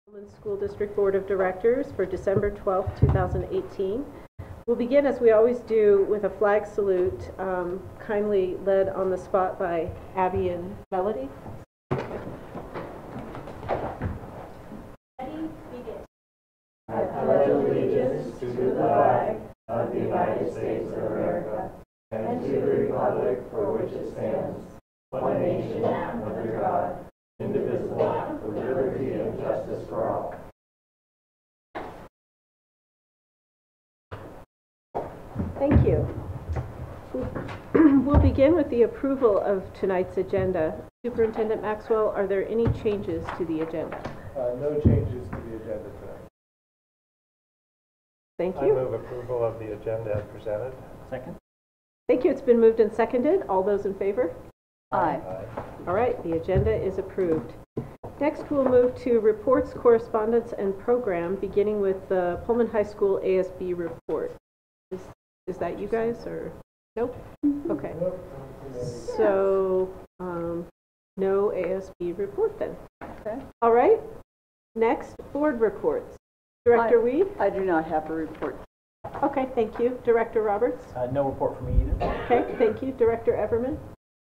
Pullman School District Board of Directors for December 12th, 2018. We'll begin, as we always do, with a flag salute, kindly led on the spot by Abby and Melody. Ready, begin. I pledge allegiance to the flag of the United States of America and to the republic for which it stands, one nation under God, indivisible, with liberty and justice for all. Thank you. We'll begin with the approval of tonight's agenda. Superintendent Maxwell, are there any changes to the agenda? No changes to the agenda tonight. Thank you. I move approval of the agenda as presented. Second. Thank you. It's been moved and seconded. All those in favor? Aye. All right, the agenda is approved. Next, we'll move to reports, correspondence, and program, beginning with the Pullman High School ASB report. Is that you guys, or nope? Okay. So, no ASB report then. Okay. All right. Next, board reports. Director Weed? I do not have a report. Okay, thank you. Director Roberts? No report from me either. Okay, thank you. Director Everman?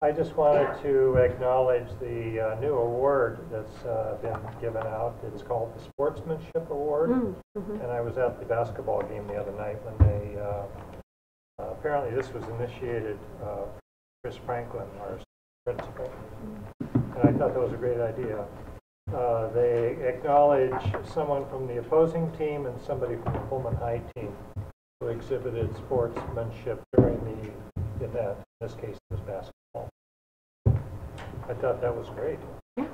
I just wanted to acknowledge the new award that's been given out. It's called the Sportsmanship Award. And I was at the basketball game the other night when they, apparently this was initiated, Chris Franklin, our principal. And I thought that was a great idea. They acknowledge someone from the opposing team and somebody from the Pullman High team who exhibited sportsmanship during the event. In this case, it was basketball. I thought that was great. Yeah.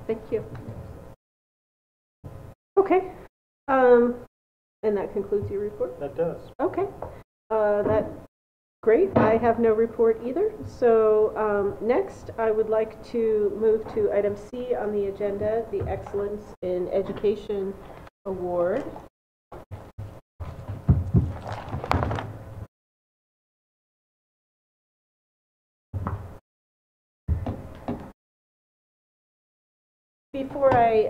Thank you. Okay. And that concludes your report? That does. Okay. That's great. I have no report either. So next, I would like to move to item C on the agenda, the Excellence in Education Award. Before I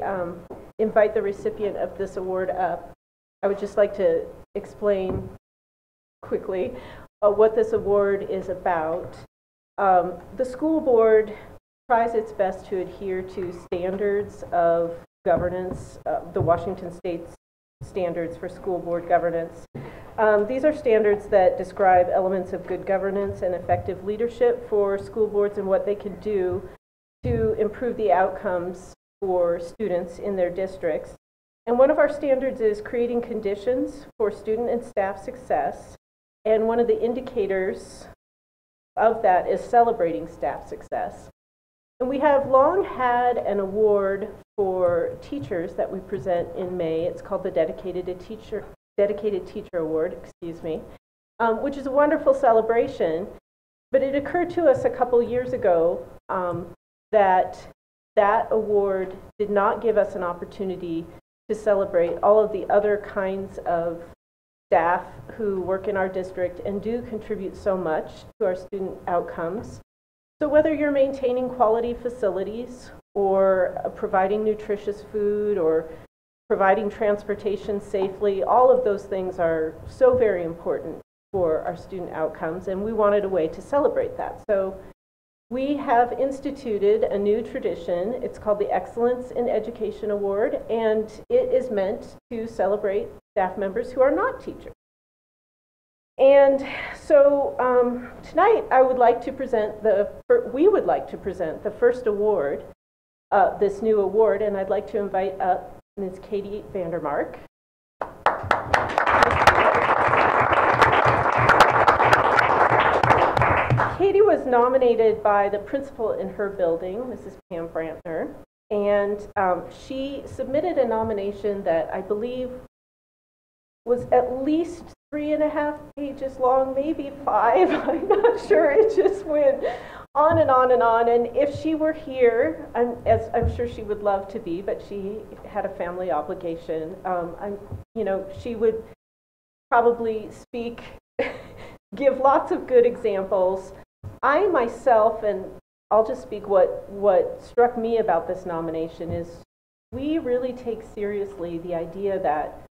invite the recipient of this award up, I would just like to explain quickly what this award is about. The school board tries its best to adhere to standards of governance, the Washington State's standards for school board governance. These are standards that describe elements of good governance and effective leadership for school boards and what they can do to improve the outcomes for students in their districts. And one of our standards is creating conditions for student and staff success. And one of the indicators of that is celebrating staff success. And we have long had an award for teachers that we present in May. It's called the Dedicated Teacher Award, which is a wonderful celebration. But it occurred to us a couple years ago that award did not give us an opportunity to celebrate all of the other kinds of staff who work in our district and do contribute so much to our student outcomes. So whether you're maintaining quality facilities or providing nutritious food or providing transportation safely, all of those things are so very important for our student outcomes, and we wanted a way to celebrate that. So we have instituted a new tradition. It's called the Excellence in Education Award, and it is meant to celebrate staff members who are not teachers. And so tonight we would like to present the first award, this new award, and I'd like to invite up Ms. Katie Vandermark. Katie was nominated by the principal in her building, Mrs. Pam Brantner, and she submitted a nomination that I believe was at least 3.5 pages long, maybe 5. I'm not sure. It just went on and on and on. And if she were here, as I'm sure she would love to be, but she had a family obligation. She would probably give lots of good examples. I myself, and I'll just speak what struck me about this nomination is we really take seriously the idea that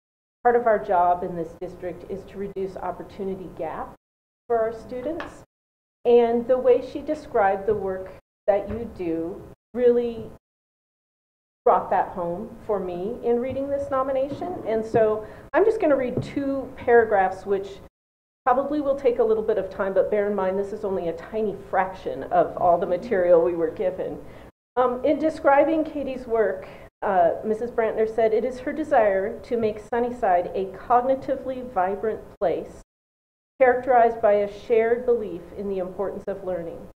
part of our job in this district is to reduce opportunity gap for our students. And the way she described the work that you do really brought that home for me in reading this nomination. And so I'm just going to read 2 paragraphs, which probably will take a little bit of time, but bear in mind this is only a tiny fraction of all the material we were given. In describing Katie's work, Mrs. Brantner said, "It is her desire to make Sunnyside a cognitively vibrant place, characterized by a shared belief in the importance of learning.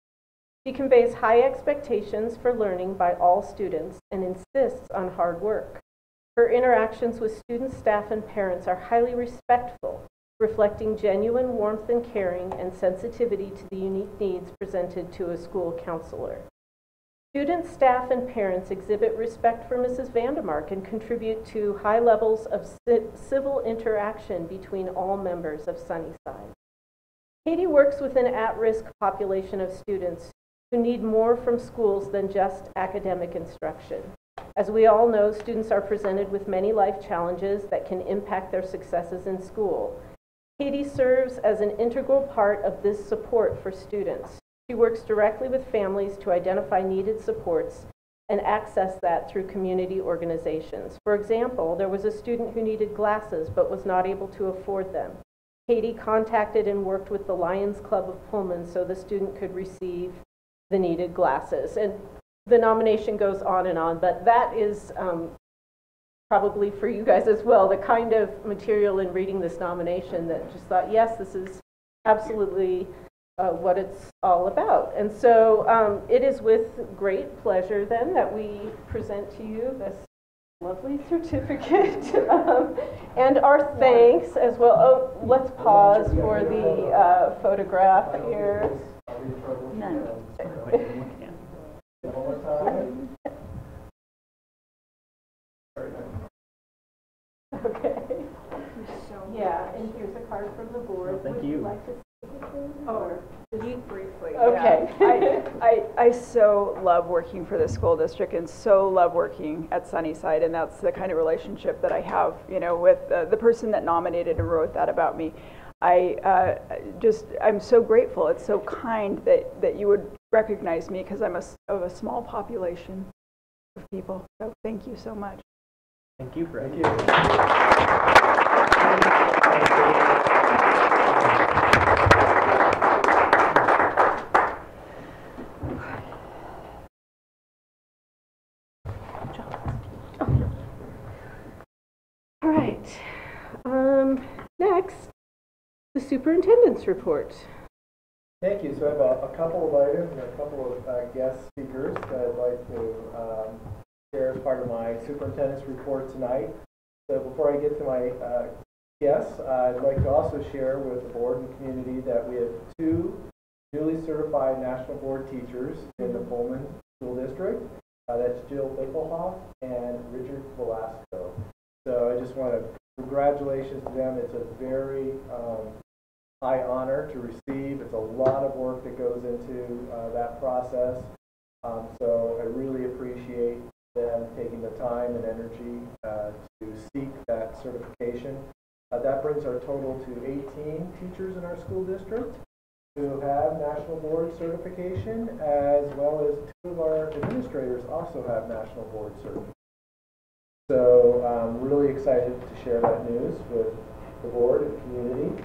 She conveys high expectations for learning by all students and insists on hard work. Her interactions with students, staff, and parents are highly respectful, reflecting genuine warmth and caring and sensitivity to the unique needs presented to a school counselor. Students, staff, and parents exhibit respect for Mrs. Vandermark and contribute to high levels of civil interaction between all members of Sunnyside. Katie works with an at-risk population of students who need more from schools than just academic instruction. As we all know, students are presented with many life challenges that can impact their successes in school. Katie serves as an integral part of this support for students. She works directly with families to identify needed supports and access that through community organizations. For example, there was a student who needed glasses but was not able to afford them. Katie contacted and worked with the Lions Club of Pullman so the student could receive the needed glasses. And the nomination goes on, but that is probably for you guys as well, the kind of material in reading this nomination that just thought, yes, this is absolutely what it's all about. And so it is with great pleasure then that we present to you this lovely certificate and our thanks as well. Oh, let's pause for the photograph here. None. Okay. Yeah, and here's a card from the board. Thank Would you. Like to Oh, just briefly. Okay. Yeah. I so love working for the school district and so love working at Sunnyside, and that's the kind of relationship that I have, you know, with the person that nominated and wrote that about me. I'm so grateful. It's so kind that you would recognize me because I'm of a small population of people. So thank you so much. Thank you, Fred. Thank you. All right. Next, the superintendent's report. Thank you. So I have a couple of items and a couple of guest speakers that I'd like to share as part of my superintendent's report tonight. So before I get to my guests, I'd like to also share with the board and community that we have 2 newly certified national board teachers in the Pullman School District. That's Jill Ickelhoff and Richard Velasco. So I just want to congratulations to them. It's a very high honor to receive. It's a lot of work that goes into that process. So I really appreciate them taking the time and energy to seek that certification. That brings our total to 18 teachers in our school district who have national board certification, as well as 2 of our administrators also have national board certification. So I'm really excited to share that news with the board and community.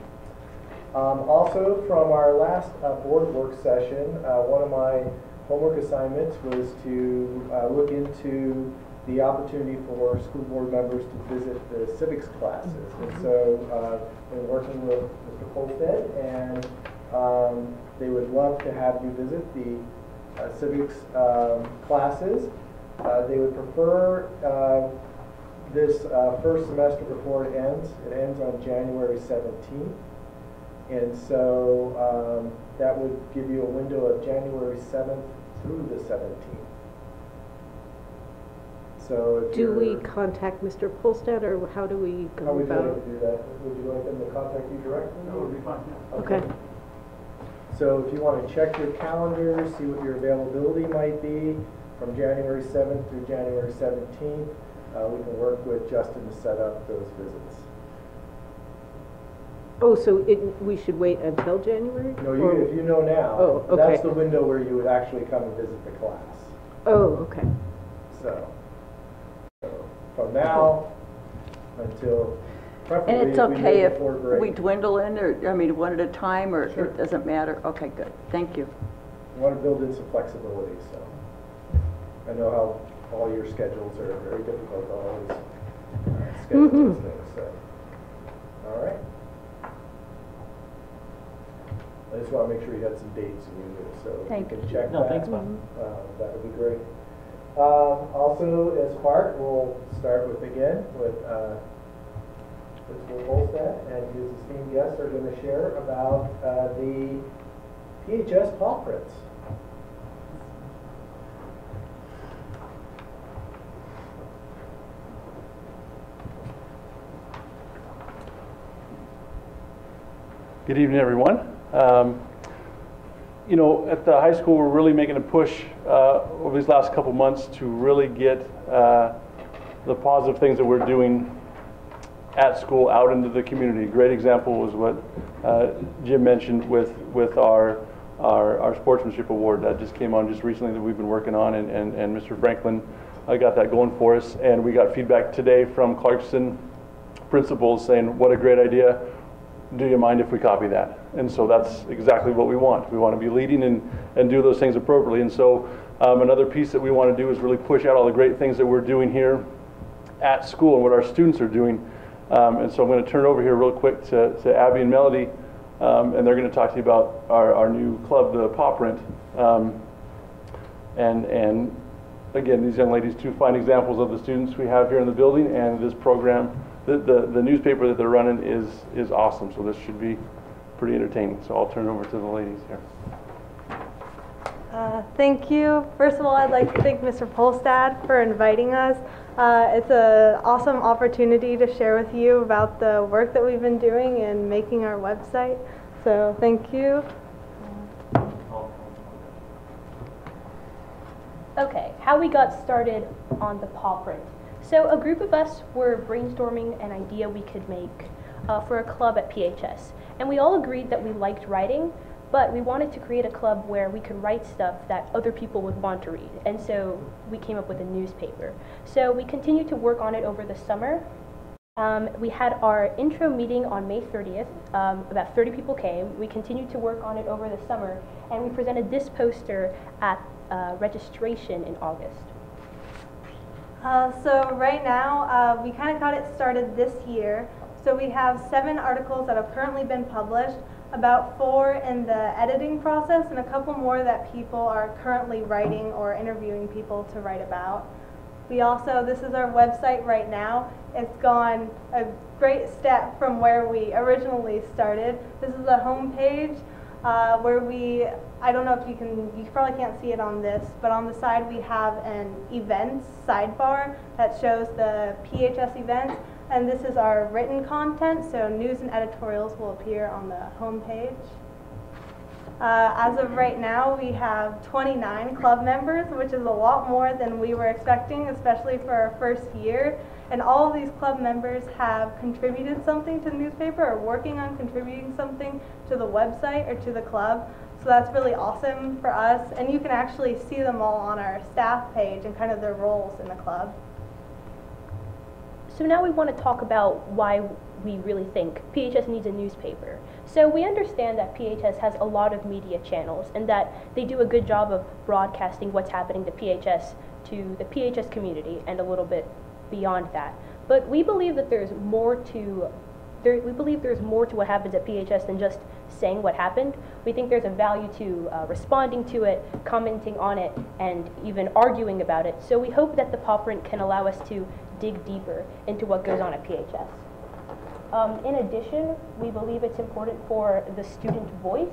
Also, from our last board work session, one of my homework assignments was to look into the opportunity for school board members to visit the civics classes. And so I've been working with Mr. Polstead, and they would love to have you visit the civics classes. They would prefer this first semester before it ends. It ends on January 17th. And so that would give you a window of January 7th through the 17th. So if Do we contact Mr. Polstead, or how do we how go would you like about? to do that? Would you like them to contact you directly? That would be fine. Okay. So if you want to check your calendar, see what your availability might be, from January 7th through January 17th. We can work with Justin to set up those visits. Oh, so we should wait until January? No, if you know now, Oh, okay. that's the window where you would actually come and visit the class. Oh, okay. So from now until preferably And it's we okay move if before break. we dwindle in, or, I mean, one at a time, or Sure. it doesn't matter? Okay, good. Thank you. We want to build in some flexibility, so. I know how all your schedules are very difficult to always schedule those things, so. All right. I just want to make sure you had some dates in you, so Thank you you. can check No, that. thanks, Bob. That would be great. Also, as part, we'll start with Principal Holstead and his esteemed guests are going to share about the PHS paw prints. Good evening, everyone. You know, at the high school, we're really making a push over these last couple months to really get the positive things that we're doing at school out into the community. A great example was what Jim mentioned with our sportsmanship award that just came on just recently that we've been working on, and Mr. Franklin got that going for us. And we got feedback today from Clarkston principals saying, what a great idea. Do you mind if we copy that? And so that's exactly what we want. We want to be leading and do those things appropriately. And so another piece that we want to do is really push out all the great things that we're doing here at school and what our students are doing. And so I'm going to turn it over here real quick to Abby and Melody, and they're going to talk to you about our new club, the Paw Print. And again, these young ladies, two fine examples of the students we have here in the building, and this program. The newspaper that they're running is awesome, so this should be pretty entertaining. So I'll turn it over to the ladies here. Thank you. First of all, I'd like to thank Mr. Polstad for inviting us. It's an awesome opportunity to share with you about the work that we've been doing and making our website. So thank you. Okay, how we got started on the paw print. So a group of us were brainstorming an idea we could make for a club at PHS. And we all agreed that we liked writing, but we wanted to create a club where we could write stuff that other people would want to read. And so we came up with a newspaper. So we continued to work on it over the summer. We had our intro meeting on May 30th. About 30 people came. We continued to work on it over the summer, and we presented this poster at registration in August. So right now, we kind of got it started this year. So we have 7 articles that have currently been published, about 4 in the editing process, and a couple more that people are currently writing or interviewing people to write about. We also, this is our website right now. It's gone a great step from where we originally started. This is the home page where I don't know if you probably can't see it on this, but on the side we have an events sidebar that shows the PHS events, and this is our written content, so news and editorials will appear on the home page. As of right now, we have 29 club members, which is a lot more than we were expecting, especially for our first year. And all of these club members have contributed something to the newspaper or working on contributing something to the website or to the club. So that's really awesome for us. And you can actually see them all on our staff page and kind of their roles in the club. So now we want to talk about why we really think PHS needs a newspaper. So we understand that PHS has a lot of media channels and that they do a good job of broadcasting what's happening to the PHS community and a little bit beyond that. But we believe that there's more to what happens at PHS than just saying what happened. We think there's a value to responding to it, commenting on it, and even arguing about it. So we hope that the paw print can allow us to dig deeper into what goes on at PHS. In addition, we believe it's important for the student voice.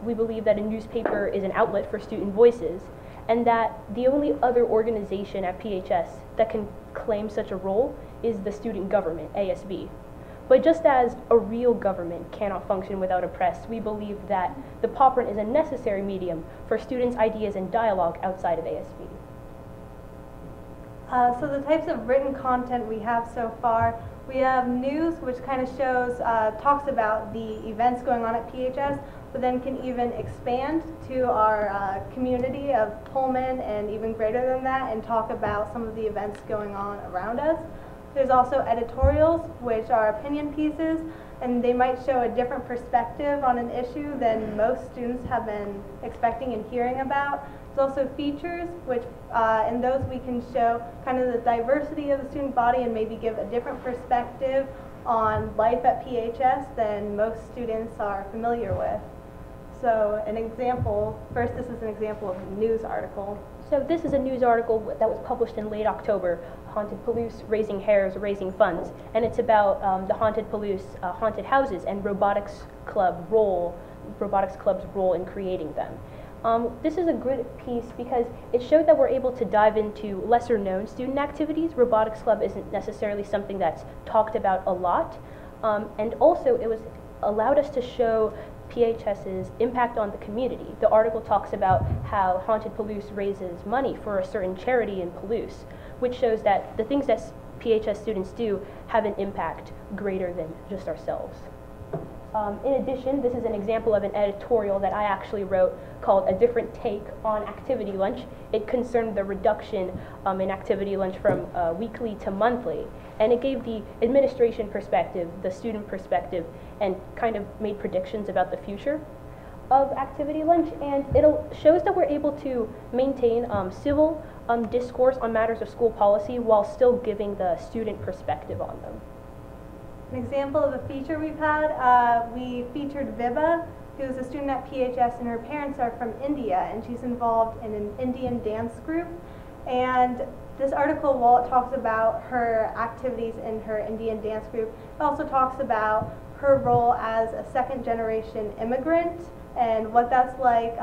We believe that a newspaper is an outlet for student voices, and that the only other organization at PHS that can claim such a role is the student government, ASB. But just as a real government cannot function without a press, we believe that the pop print is a necessary medium for students' ideas and dialogue outside of ASB. So the types of written content we have so far, we have news, which kind of shows, talks about the events going on at PHS, but then can even expand to our community of Pullman and even greater than that and talk about some of the events going on around us. There's also editorials, which are opinion pieces, and they might show a different perspective on an issue than most students have been expecting and hearing about. There's also features, which in those we can show kind of the diversity of the student body and maybe give a different perspective on life at PHS than most students are familiar with. So an example, first this is an example of a news article. So this is a news article that was published in late October, Haunted Palouse Raising Hares, Raising Funds, and it's about the Haunted Palouse haunted houses and Robotics Club's role in creating them. This is a good piece because it showed that we're able to dive into lesser known student activities. Robotics Club isn't necessarily something that's talked about a lot, and also it was allowed us to show PHS's impact on the community. The article talks about how Haunted Palouse raises money for a certain charity in Palouse, which shows that the things that PHS students do have an impact greater than just ourselves. In addition, this is an example of an editorial that I actually wrote called A Different Take on Activity Lunch. It concerned the reduction in activity lunch from weekly to monthly, and it gave the administration perspective, the student perspective, and kind of made predictions about the future of activity lunch, and it shows that we're able to maintain civil discourse on matters of school policy while still giving the student perspective on them. An example of a feature we've had, we featured Vibha, who's a student at PHS, and her parents are from India, and she's involved in an Indian dance group. And this article, while it talks about her activities in her Indian dance group, it also talks about her role as a second-generation immigrant and what that's like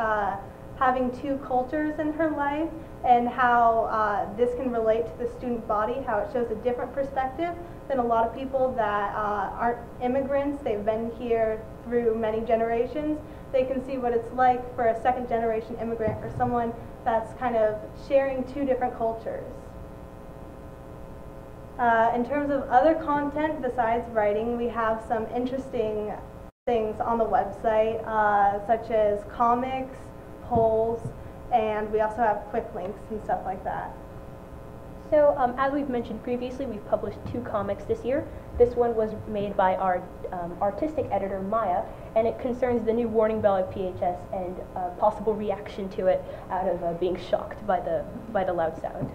having two cultures in her life, and how this can relate to the student body, how it shows a different perspective than a lot of people that aren't immigrants. They've been here through many generations. They can see what it's like for a second-generation immigrant or someone that's kind of sharing two different cultures. In terms of other content besides writing, we have some interesting things on the website, such as comics, polls, and we also have quick links and stuff like that. So as we've mentioned previously, we've published 2 comics this year. This one was made by our artistic editor, Maya, and it concerns the new warning bell at PHS and possible reaction to it out of being shocked by the loud sound.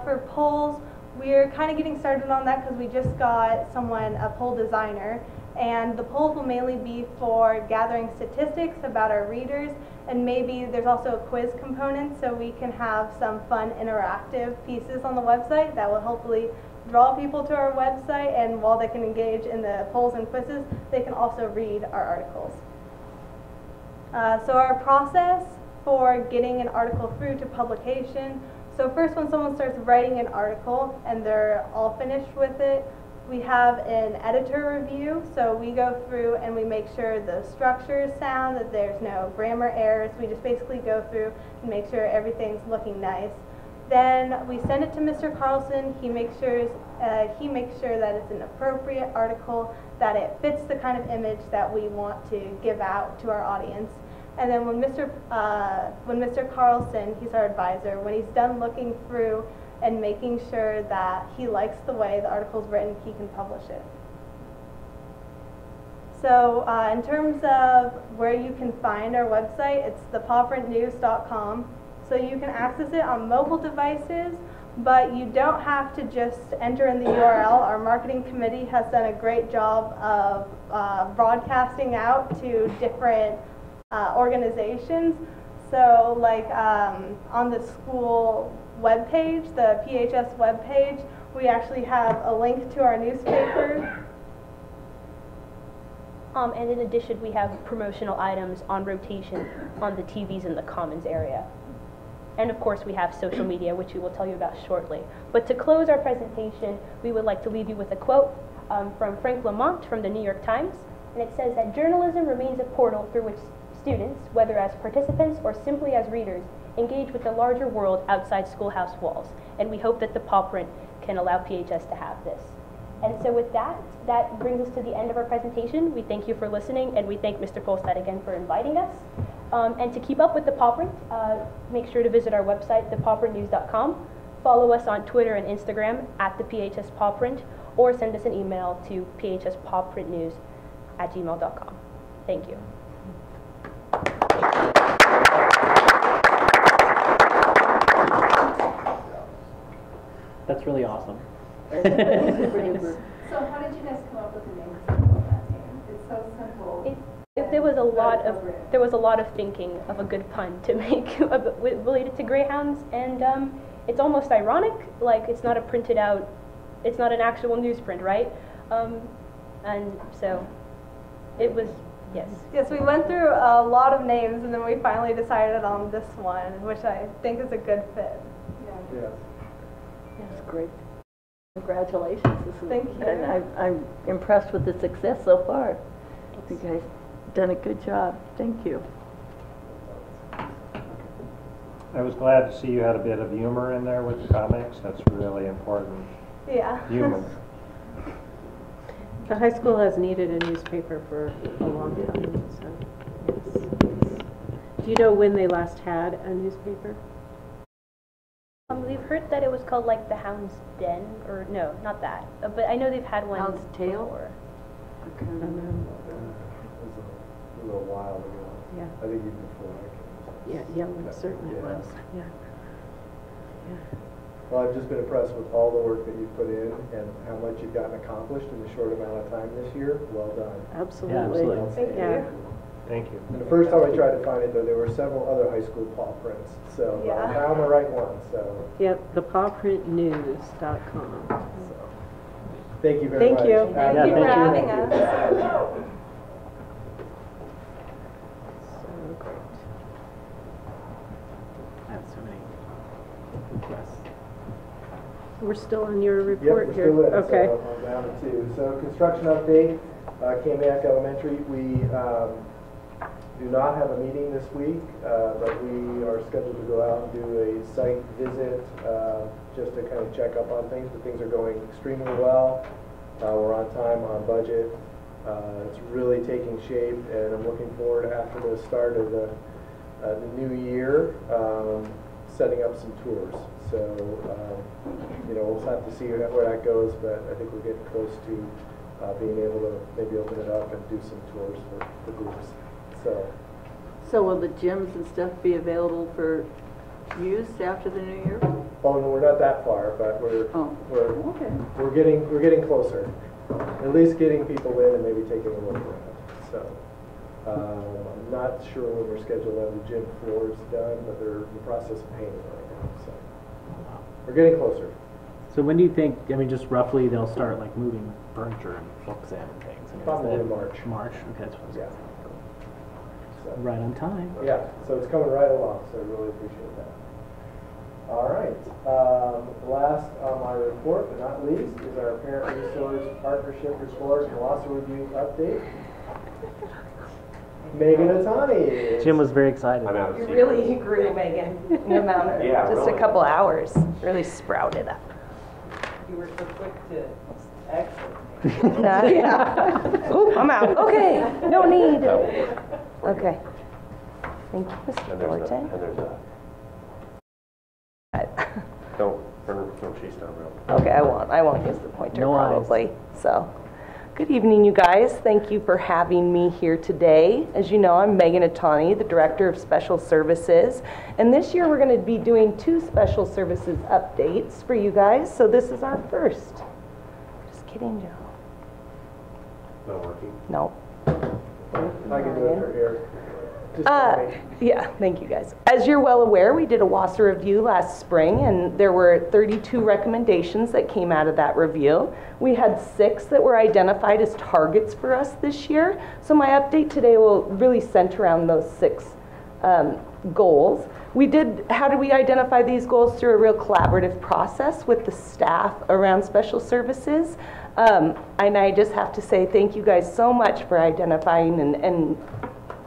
For polls, we're kind of getting started on that because we just got someone, a poll designer, and the polls will mainly be for gathering statistics about our readers, and maybe there's also a quiz component so we can have some fun interactive pieces on the website that will hopefully draw people to our website, and while they can engage in the polls and quizzes, they can also read our articles. So our process for getting an article through to publication. So first, when someone starts writing an article and they're all finished with it, we have an editor review. So we go through and we make sure the structure is sound, that there's no grammar errors. We just basically go through and make sure everything's looking nice. Then we send it to Mr. Carlson. He makes sure that it's an appropriate article, that it fits the kind of image that we want to give out to our audience. And then when Mr. Carlson, he's our advisor, when he's done looking through and making sure that he likes the way the article's written, he can publish it. So in terms of where you can find our website, it's thepawprintnews.com. So you can access it on mobile devices, but you don't have to just enter in the URL. Our marketing committee has done a great job of broadcasting out to different organizations. So like on the school webpage, the PHS webpage, we actually have a link to our newspaper. And in addition, we have promotional items on rotation on the TVs in the Commons area. And of course, we have social media, which we will tell you about shortly. But to close our presentation, we would like to leave you with a quote. from Frank Lamont from the New York Times, and it says that journalism remains a portal through which students, whether as participants or simply as readers, engage with the larger world outside schoolhouse walls. And we hope that the paw print can allow PHS to have this. And so with that, that brings us to the end of our presentation. We thank you for listening, and we thank Mr. Polstad again for inviting us. And to keep up with the paw print, make sure to visit our website, thepawprintnews.com. Follow us on Twitter and Instagram at the PHS Paw Print, or send us an email to phspawprintnews@gmail.com. Thank you. That's really awesome. So how did you guys come up with the name of that name? It's so simple. There was a lot of thinking of a good pun to make related to greyhounds, and it's almost ironic. Like, it's not a printed out, it's not an actual newsprint, right? And so it was, yes. Yes, we went through a lot of names, and then we finally decided on this one, which I think is a good fit. Yes. That's great. Congratulations. This is, Thank you. And I'm impressed with the success so far. You guys done a good job. Thank you. I was glad to see you had a bit of humor in there with the comics. That's really important. Yeah. Humor. The high school has needed a newspaper for a long time, so yes. Do you know when they last had a newspaper? We've heard that it was called like the Hound's Den, or no, not that. But I know they've had one Hound's Tail? before. I don't know. A little while ago. Yeah. I think even before I came. Yeah, it certainly Yeah. was. Yeah. Well, I've just been impressed with all the work that you've put in and how much you've gotten accomplished in the short amount of time this year. Well done. Absolutely. Yeah, absolutely. Thank Yeah. you. Thank you. And the first time I tried to find it, though, there were several other high school paw prints. So Yeah. I found the right one. So Yep, thepawprintnews.com. thank you very Thank much. you. Thank Yeah, you for thank you. having us. So great. That's so many requests. We're still on your Yep, report we're here. still in. Okay. So I'm down to 2. So construction update, Kamiak Elementary. We do not have a meeting this week, but we are scheduled to go out and do a site visit just to kind of check up on things. But things are going extremely well. We're on time, on budget. It's really taking shape, and I'm looking forward after the start of the new year, setting up some tours. So, we'll have to see where that goes, but I think we're getting close to being able to maybe open it up and do some tours for groups. So will the gyms and stuff be available for use after the new year? Oh, no, we're not that far, but we're getting closer. At least getting people in and maybe taking a look around. So I'm not sure when we're scheduled to have the gym floors done, but they're in the process of painting right now. So we're getting closer. So when do you think, I mean, just roughly they'll start like moving furniture and books in and things? I mean, Probably is that in March. March, okay, that's what I was Yeah. So, right on time. yeah, so it's coming right along, so I really appreciate that. All right. Last on my report, but not least, is our Parent Resource Partnership Report and Lawsuit Review Update. Megan Atani. Jim was very excited. You really grew, Megan, in a amount of just a couple hours. Really sprouted up. You were so quick to exit. Yeah. Oop, I'm out. Okay, no need. Okay. Thank you, Mr. Thornton. And there's no, she's done real. Okay, I won't use the pointer No eyes. probably. So, good evening, you guys. Thank you for having me here today. As you know, I'm Megan Atani, the Director of Special Services. And this year we're going to be doing 2 special services updates for you guys. So this is our first. Just kidding, Joe. Not working? No. I can do it for here. Yeah, thank you guys. As you're well aware, we did a WASA review last spring, and there were 32 recommendations that came out of that review. We had 6 that were identified as targets for us this year. So my update today will really center around those 6 goals. How did we identify these goals? Through a real collaborative process with the staff around special services. And I just have to say thank you guys so much for identifying and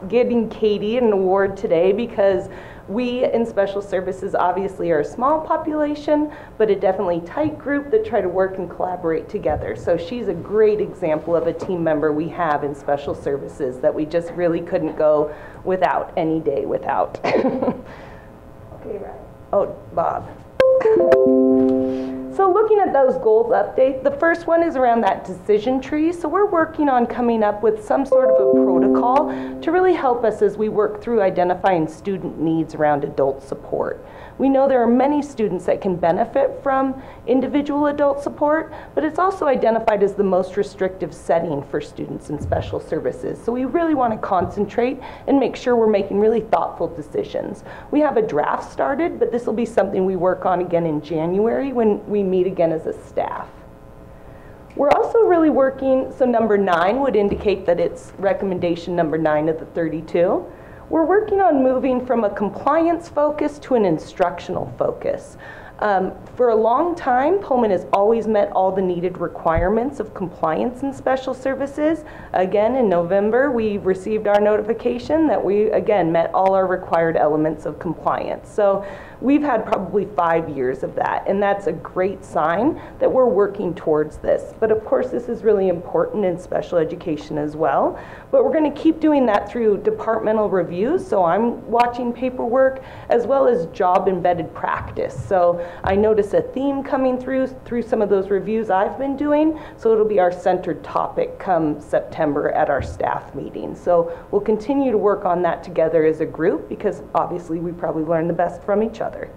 giving Katie an award today, because we in special services obviously are a small population, but a definitely tight group that try to work and collaborate together. So she's a great example of a team member we have in special services that we just really couldn't go without any day without. Okay, right. Oh, Bob. So looking at those goals updates, the first one is around that decision tree. So we're working on coming up with some sort of a protocol to really help us as we work through identifying student needs around adult support. We know there are many students that can benefit from individual adult support, but it's also identified as the most restrictive setting for students in special services. So we really want to concentrate and make sure we're making really thoughtful decisions. We have a draft started, but this will be something we work on again in January when we meet again as a staff. We're also really working, so number 9 would indicate that it's recommendation number 9 of the 32. We're working on moving from a compliance focus to an instructional focus. For a long time, Pullman has always met all the needed requirements of compliance in special services. Again, in November, we received our notification that we, again, met all our required elements of compliance. So we've had probably 5 years of that, and that's a great sign that we're working towards this. But of course, this is really important in special education as well. But we're going to keep doing that through departmental reviews. So I'm watching paperwork as well as job-embedded practice. So I notice a theme coming through some of those reviews I've been doing. So it'll be our centered topic come September at our staff meeting. So we'll continue to work on that together as a group, because obviously we probably learn the best from each other.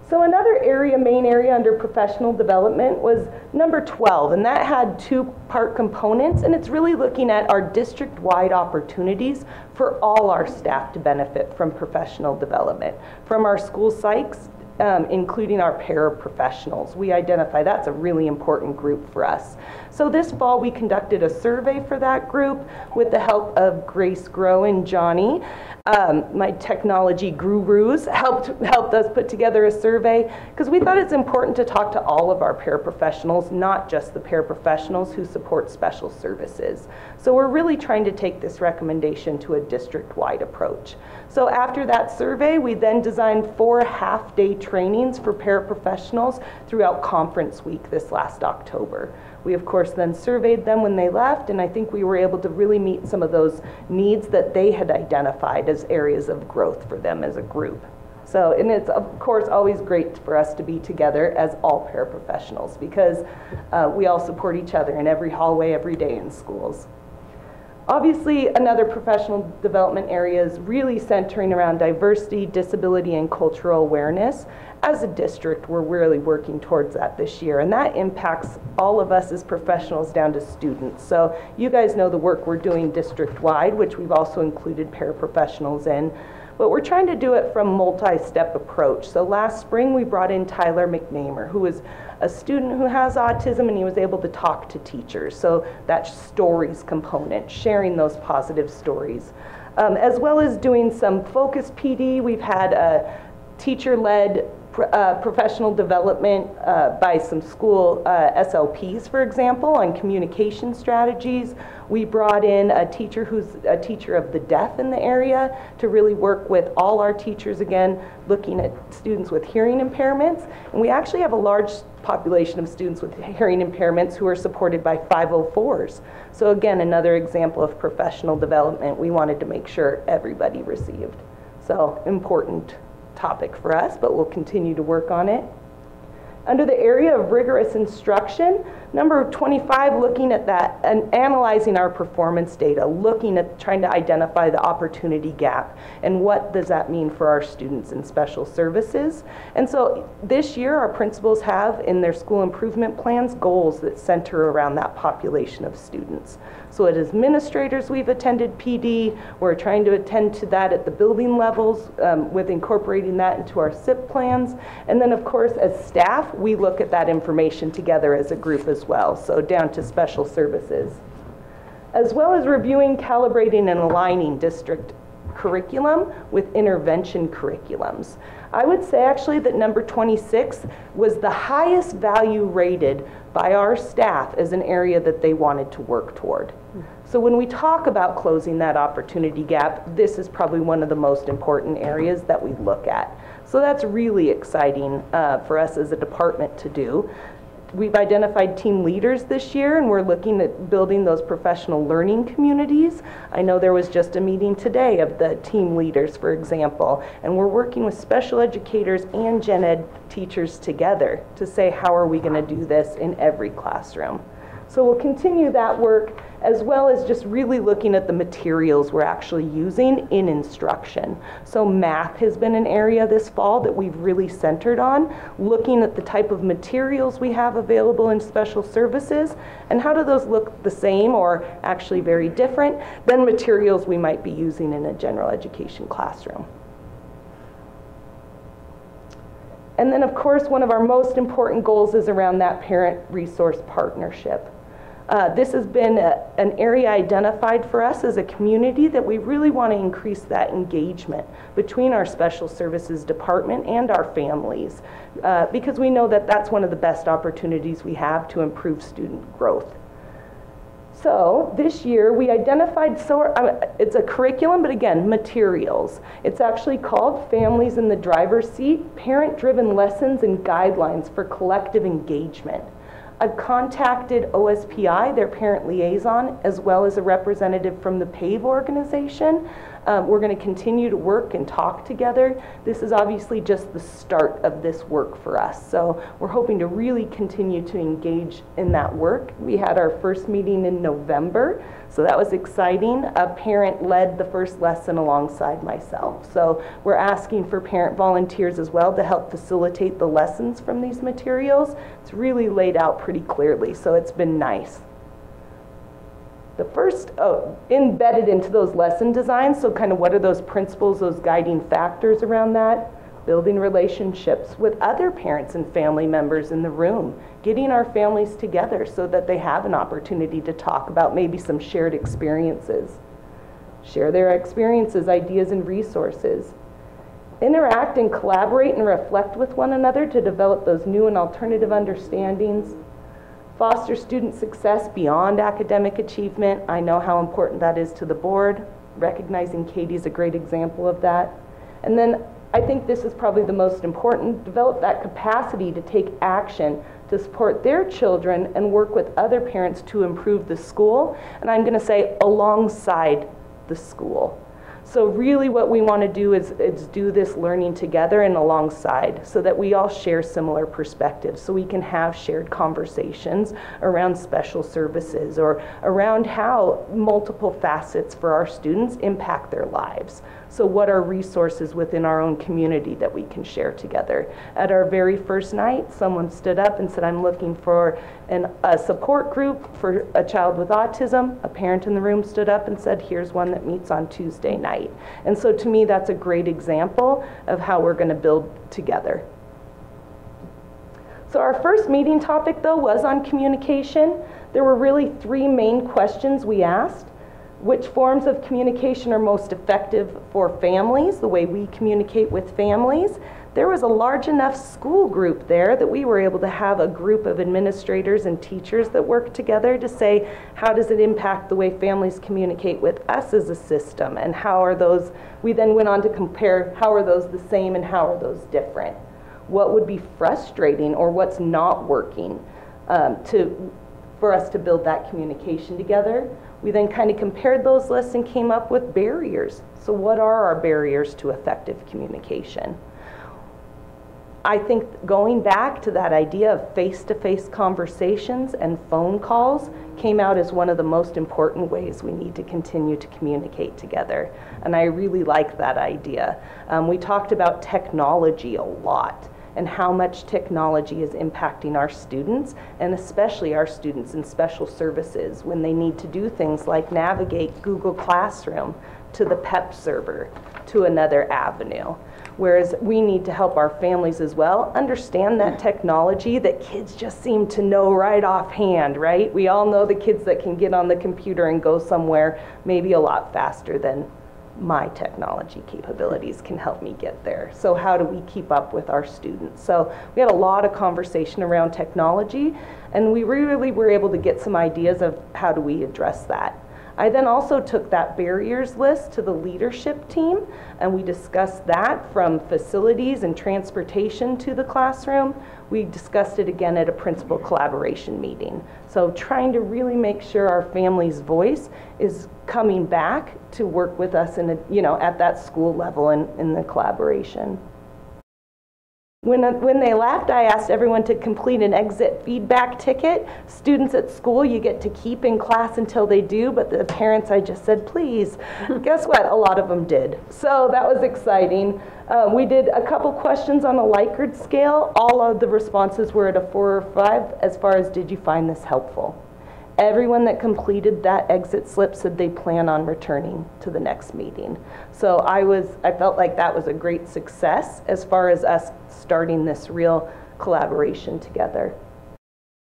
So another area, main area under professional development was number 12, and that had 2-part components, and it's really looking at our district-wide opportunities for all our staff to benefit from professional development, from our school psychs, including our paraprofessionals. We identify that's a really important group for us. So this fall we conducted a survey for that group with the help of Grace Grow and Johnny. My technology gurus helped us put together a survey, because we thought it's important to talk to all of our paraprofessionals, not just the paraprofessionals who support special services. So we're really trying to take this recommendation to a district-wide approach. So after that survey, we then designed 4 half-day trainings for paraprofessionals throughout conference week this last October. We, of course, then surveyed them when they left, and I think we were able to really meet some of those needs that they had identified as areas of growth for them as a group. So, and it's, of course, always great for us to be together as all paraprofessionals, because we all support each other in every hallway, every day in schools. Obviously, another professional development area is really centering around diversity, disability, and cultural awareness. As a district, we're really working towards that this year, and that impacts all of us as professionals down to students. So you guys know the work we're doing district-wide, which we've also included paraprofessionals in. But we're trying to do it from a multi-step approach. So last spring, we brought in Tyler McNamer, who is a student who has autism, and he was able to talk to teachers. So that stories component, sharing those positive stories. As well as doing some focus PD, we've had a teacher-led professional development by some school SLPs, for example, on communication strategies. We brought in a teacher who's a teacher of the deaf in the area to really work with all our teachers, again, looking at students with hearing impairments. And we actually have a large population of students with hearing impairments who are supported by 504s. So again, another example of professional development we wanted to make sure everybody received. So important topic for us, but we'll continue to work on it. Under the area of rigorous instruction, number 25, looking at that and analyzing our performance data, looking at trying to identify the opportunity gap and what does that mean for our students in special services. And so this year our principals have in their school improvement plans goals that center around that population of students. So as administrators, we've attended PD. We're trying to attend to that at the building levels with incorporating that into our SIP plans. And then, of course, as staff, we look at that information together as a group as well, so down to special services. As well as reviewing, calibrating, and aligning district curriculum with intervention curriculums. I would say actually that number 26 was the highest value rated by our staff as an area that they wanted to work toward. So when we talk about closing that opportunity gap, this is probably one of the most important areas that we look at. So that's really exciting for us as a department to do. We've identified team leaders this year, and we're looking at building those professional learning communities. I know there was just a meeting today of the team leaders, for example, and we're working with special educators and gen ed teachers together to say, how are we going to do this in every classroom? So we'll continue that work, as well as just really looking at the materials we're actually using in instruction. So math has been an area this fall that we've really centered on, looking at the type of materials we have available in special services, and how do those look the same or actually very different than materials we might be using in a general education classroom. And then, of course, one of our most important goals is around that parent resource partnership. This has been an area identified for us as a community that we really want to increase that engagement between our special services department and our families, because we know that that's one of the best opportunities we have to improve student growth. So this year we identified, it's a curriculum, but again, materials. It's actually called Families in the Driver's Seat, Parent-Driven Lessons and Guidelines for Collective Engagement. I've contacted OSPI, their parent liaison, as well as a representative from the PAVE organization. We're going to continue to work and talk together. This is obviously just the start of this work for us. So we're hoping to really continue to engage in that work. We had our first meeting in November, so that was exciting. A parent led the first lesson alongside myself. So we're asking for parent volunteers as well to help facilitate the lessons from these materials. It's really laid out pretty clearly, so it's been nice. The first, embedded into those lesson designs, so kind of what are those principles, those guiding factors around that? Building relationships with other parents and family members in the room, getting our families together so that they have an opportunity to talk about maybe some shared experiences. Share their experiences, ideas, and resources. Interact and collaborate and reflect with one another to develop those new and alternative understandings. Foster student success beyond academic achievement. I know how important that is to the board. Recognizing Katie's a great example of that. And then I think this is probably the most important, develop that capacity to take action to support their children and work with other parents to improve the school. And I'm going to say alongside the school. So really what we want to do is do this learning together and alongside so that we all share similar perspectives, so we can have shared conversations around special services or around how multiple facets for our students impact their lives. So what are resources within our own community that we can share together? At our very first night, someone stood up and said, I'm looking for a support group for a child with autism. A parent in the room stood up and said, here's one that meets on Tuesday night. And so to me, that's a great example of how we're going to build together. So our first meeting topic, though, was on communication. There were really three main questions we asked. Which forms of communication are most effective for families, the way we communicate with families? There was a large enough school group there that we were able to have a group of administrators and teachers that work together to say, how does it impact the way families communicate with us as a system? And how are those, we then went on to compare, how are those the same and how are those different? What would be frustrating or what's not working for us to build that communication together? We then kind of compared those lists and came up with barriers. So what are our barriers to effective communication? I think going back to that idea of face-to-face conversations and phone calls came out as one of the most important ways we need to continue to communicate together. And I really like that idea. We talked about technology a lot and how much technology is impacting our students, and especially our students in special services when they need to do things like navigate Google Classroom to the PEP server to another avenue. Whereas we need to help our families as well understand that technology that kids just seem to know right offhand, right? We all know the kids that can get on the computer and go somewhere maybe a lot faster than my technology capabilities can help me get there. So how do we keep up with our students? So we had a lot of conversation around technology, and we really were able to get some ideas of how do we address that. I then also took that barriers list to the leadership team, and we discussed that from facilities and transportation to the classroom. We discussed it again at a principal collaboration meeting. So trying to really make sure our family's voice is coming back to work with us in at that school level and in the collaboration. When they left, I asked everyone to complete an exit feedback ticket. Students at school, you get to keep in class until they do, but the parents, I just said, please. Guess what? A lot of them did. So that was exciting. We did a couple questions on a Likert scale. All of the responses were at a 4 or 5 as far as did you find this helpful? Everyone that completed that exit slip said they plan on returning to the next meeting. So I felt like that was a great success as far as us starting this real collaboration together.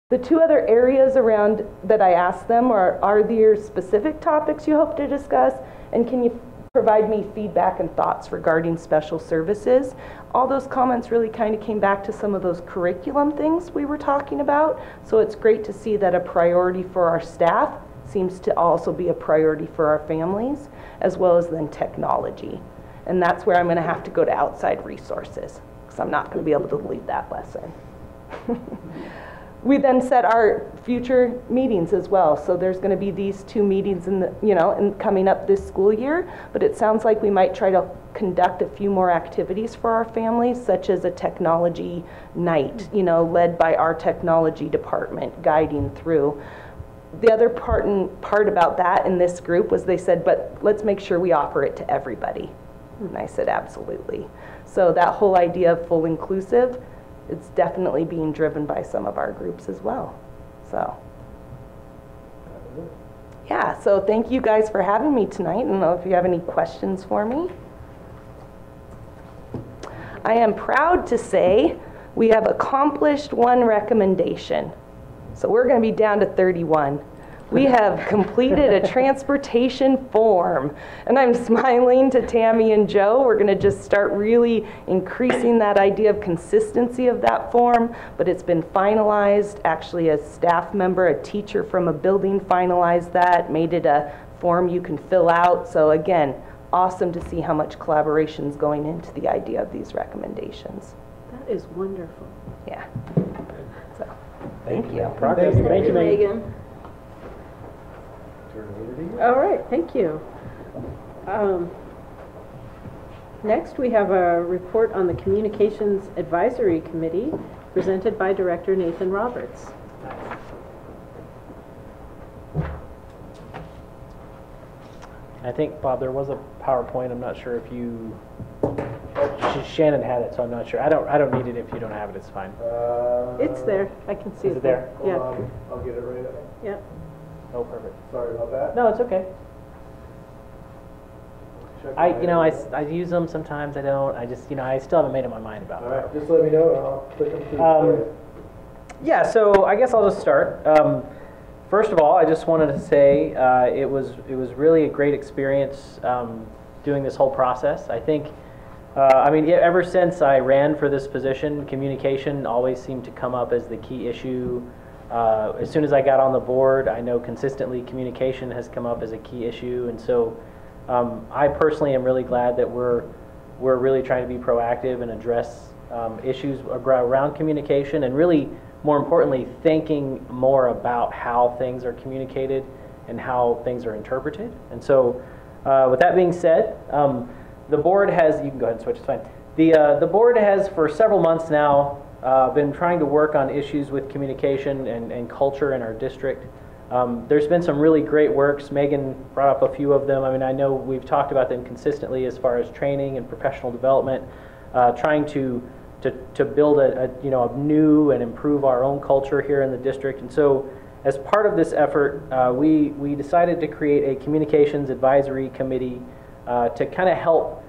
The 2 other areas around that I asked them are there specific topics you hope to discuss, and can you provide me feedback and thoughts regarding special services? All those comments really kind of came back to some of those curriculum things we were talking about. So it's great to see that a priority for our staff seems to also be a priority for our families, as well as then technology. And that's where I'm going to have to go to outside resources, because I'm not going to be able to lead that lesson. We then set our future meetings as well. So there's going to be these 2 meetings in coming up this school year, but it sounds like we might try to conduct a few more activities for our families, such as a technology night, led by our technology department, guiding through. The other part about that in this group was they said, but let's make sure we offer it to everybody. And I said, absolutely. So that whole idea of full inclusive, it's definitely being driven by some of our groups as well. So, yeah, so thank you guys for having me tonight. I don't know if you have any questions for me. I am proud to say we have accomplished 1 recommendation. So we're going to be down to 31. We have completed a transportation form, and I'm smiling to Tammy and Joe. We're going to just start really increasing that idea of consistency of that form, but it's been finalized. Actually, a staff member, a teacher from a building finalized that, made it a form you can fill out. So again, awesome to see how much collaboration is going into the idea of these recommendations. That is wonderful. Yeah. So, thank you. Thank you, Megan. All right, thank you. Next, we have a report on the Communications Advisory Committee presented by Director Nathan Roberts. I think, Bob, there was a PowerPoint. I'm not sure if you... Shannon had it, so I'm not sure. I don't need it if you don't have it. It's fine. It's there. I can see Is it it there? Yeah. I'll get it right up. Yeah. Oh, perfect. Sorry about that. No, it's okay. I use them sometimes. I don't. I just, I still haven't made up my mind about them. All right, just let me know and I'll click them through. Yeah, so I guess I'll just start. First of all, I just wanted to say it was really a great experience doing this whole process. I think, ever since I ran for this position, communication always seemed to come up as the key issue. As soon as I got on the board, I know consistently communication has come up as a key issue, and so I personally am really glad that we're really trying to be proactive and address issues around communication, and really, more importantly, thinking more about how things are communicated and how things are interpreted. And so, with that being said, the board has, you can go ahead and switch, it's fine. The board has, for several months now, been trying to work on issues with communication and culture in our district. There's been some really great works. Megan brought up a few of them. I know we've talked about them consistently as far as training and professional development, trying to build a new and improve our own culture here in the district. And so, as part of this effort, we decided to create a communications advisory committee to kind of help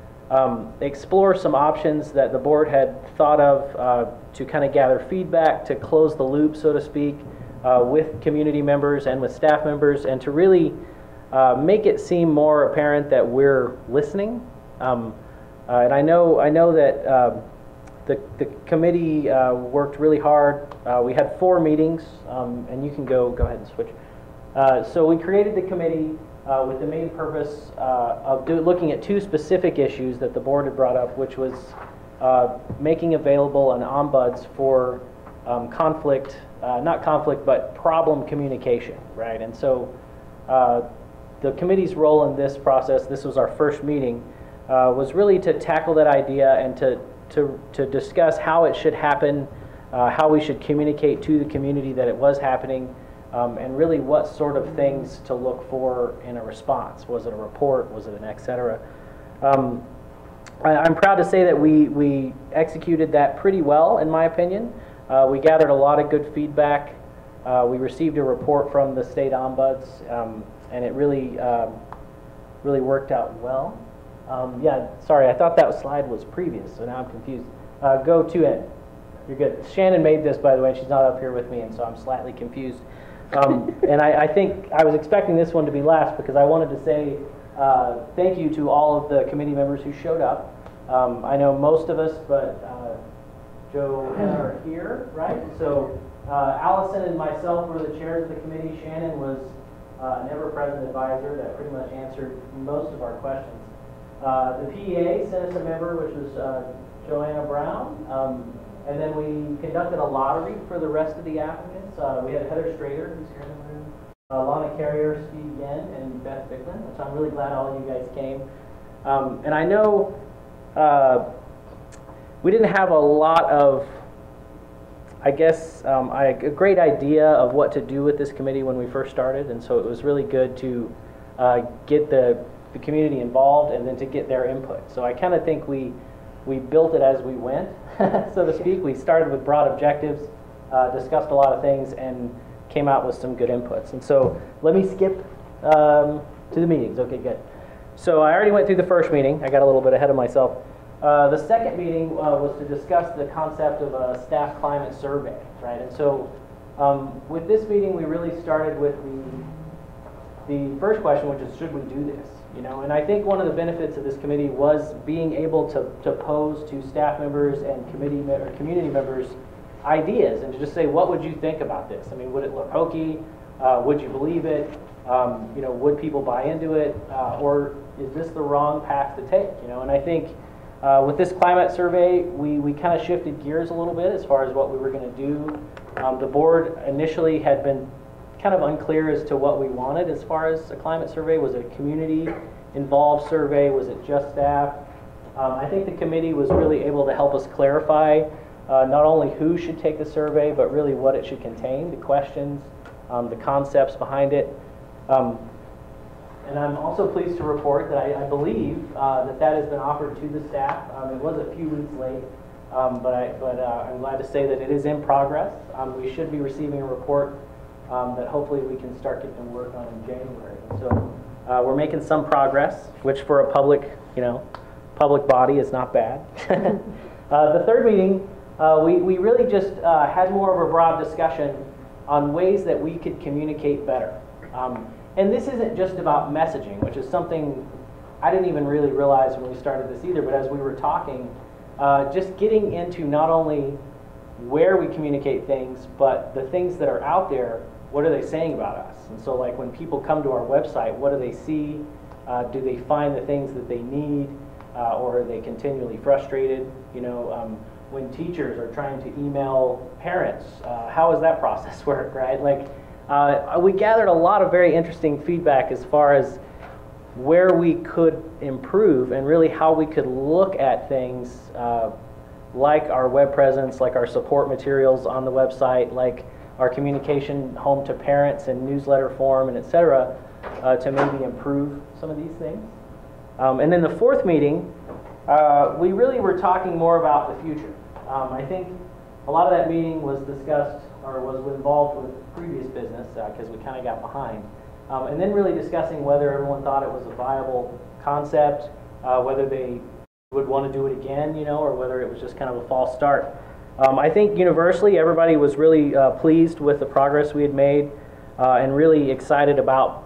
explore some options that the board had thought of to kind of gather feedback, to close the loop, so to speak, with community members and with staff members, and to really make it seem more apparent that we're listening. And I know that the committee worked really hard. We had 4 meetings, and you can go ahead and switch. So we created the committee with the main purpose of looking at 2 specific issues that the board had brought up, which was making available an ombuds for not conflict, but problem communication, right? And so the committee's role in this process, this was our first meeting, was really to tackle that idea and to discuss how it should happen, how we should communicate to the community that it was happening, and really what sort of things to look for in a response. Was it a report? Was it an et cetera? I'm proud to say that we executed that pretty well, in my opinion. We gathered a lot of good feedback. We received a report from the state ombuds, and it really worked out well. Yeah, sorry, I thought that slide was previous, so now I'm confused. Go to it. You're good. Shannon made this, by the way, and she's not up here with me, and so I'm slightly confused. And I think I was expecting this one to be last because I wanted to say thank you to all of the committee members who showed up. I know most of us, but Joe and Hannah are here, right? So Allison and myself were the chairs of the committee. Shannon was an ever-present advisor that pretty much answered most of our questions. The PEA sent us a member, which was Joanna Brown. And then we conducted a lottery for the rest of the applicants. We had Heather Strader, who's here in the room, Lana Carrier, Steve Yen, and Beth Bicklin, which I'm really glad all of you guys came. And I know we didn't have a lot of, I guess, a great idea of what to do with this committee when we first started, and so it was really good to get the community involved and then to get their input. So I kind of think we built it as we went, so to speak. We started with broad objectives, discussed a lot of things, and came out with some good inputs. And so let me skip to the meetings. Okay, good. So I already went through the first meeting. I got a little bit ahead of myself. The second meeting was to discuss the concept of a staff climate survey, right? And so with this meeting, we really started with the first question, which is, should we do this? You know, and I think one of the benefits of this committee was being able to pose to staff members and community members ideas and to just say, what would you think about this? I mean, would it look hokey? Would you believe it? You know, would people buy into it? Or is this the wrong path to take? You know, and I think with this climate survey, we kind of shifted gears a little bit as far as what we were going to do. The board initially had been kind of unclear as to what we wanted as far as a climate survey. Was it a community-involved survey? Was it just staff? I think the committee was really able to help us clarify not only who should take the survey, but really what it should contain, the questions, the concepts behind it. And I'm also pleased to report that I believe that has been offered to the staff. It was a few weeks late, but I'm glad to say that it is in progress. We should be receiving a report that hopefully we can start getting to work on in January. So we're making some progress, which for a public body is not bad. The third meeting, we really just had more of a broad discussion on ways that we could communicate better. And this isn't just about messaging, which is something I didn't even really realize when we started this either, but as we were talking, just getting into not only where we communicate things, but the things that are out there, what are they saying about us? And so like when people come to our website, what do they see? Do they find the things that they need? Or are they continually frustrated? You know, when teachers are trying to email parents, how does that process work, right? Like, we gathered a lot of very interesting feedback as far as where we could improve and really how we could look at things like our web presence, like our support materials on the website, like our communication home to parents and newsletter form and et cetera, to maybe improve some of these things. And then the fourth meeting, we really were talking more about the future. I think a lot of that meeting was discussed or was involved with previous business because we kind of got behind. And then really discussing whether everyone thought it was a viable concept, whether they would want to do it again, you know, or whether it was just kind of a false start. I think universally everybody was really pleased with the progress we had made and really excited about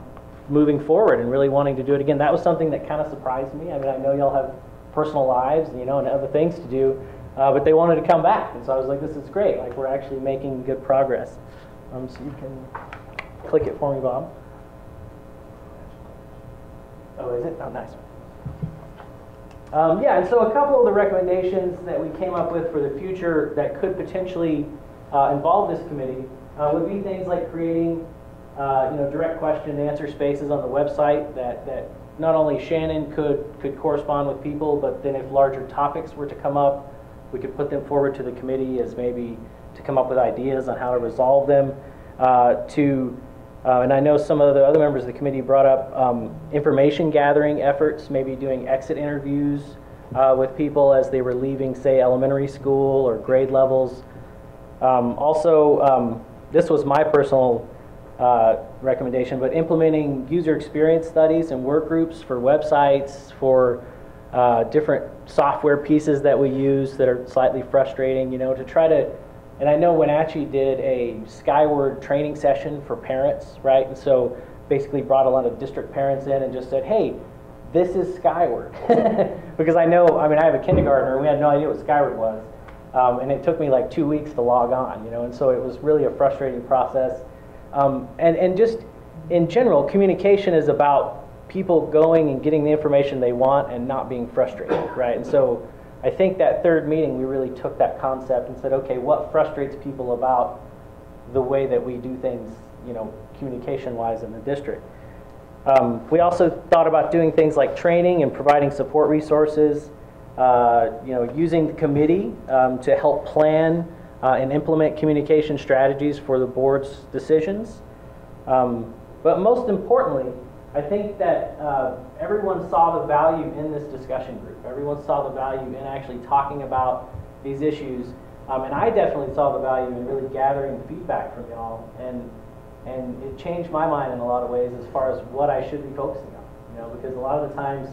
moving forward and really wanting to do it again. That was something that kind of surprised me. I mean, I know y'all have personal lives, you know, and other things to do, but they wanted to come back, and so I was like, this is great. Like, we're actually making good progress. So you can click it for me, Bob. Oh, is it? Oh, nice. Yeah, and so a couple of the recommendations that we came up with for the future that could potentially involve this committee would be things like creating direct question and answer spaces on the website that not only Shannon could correspond with people, but then if larger topics were to come up, we could put them forward to the committee as maybe to come up with ideas on how to resolve them. And I know some of the other members of the committee brought up information gathering efforts, maybe doing exit interviews with people as they were leaving, say, elementary school or grade levels. This was my personal recommendation, but implementing user experience studies and work groups for websites, for different software pieces that we use that are slightly frustrating, you know, to try to. And I know Wenatchee did a Skyward training session for parents, right? And so basically brought a lot of district parents in and just said, hey, this is Skyward. Because I have a kindergartner, and we had no idea what Skyward was. And it took me like 2 weeks to log on, you know, and so it was really a frustrating process. And just in general, communication is about people going and getting the information they want and not being frustrated, right? And so I think that third meeting, we really took that concept and said, okay, what frustrates people about the way that we do things, you know, communication-wise in the district? We also thought about doing things like training and providing support resources, using the committee to help plan and implement communication strategies for the board's decisions. But most importantly, I think that everyone saw the value in this discussion group. Everyone saw the value in actually talking about these issues. And I definitely saw the value in really gathering feedback from y'all. And it changed my mind in a lot of ways as far as what I should be focusing on. You know, because a lot of the times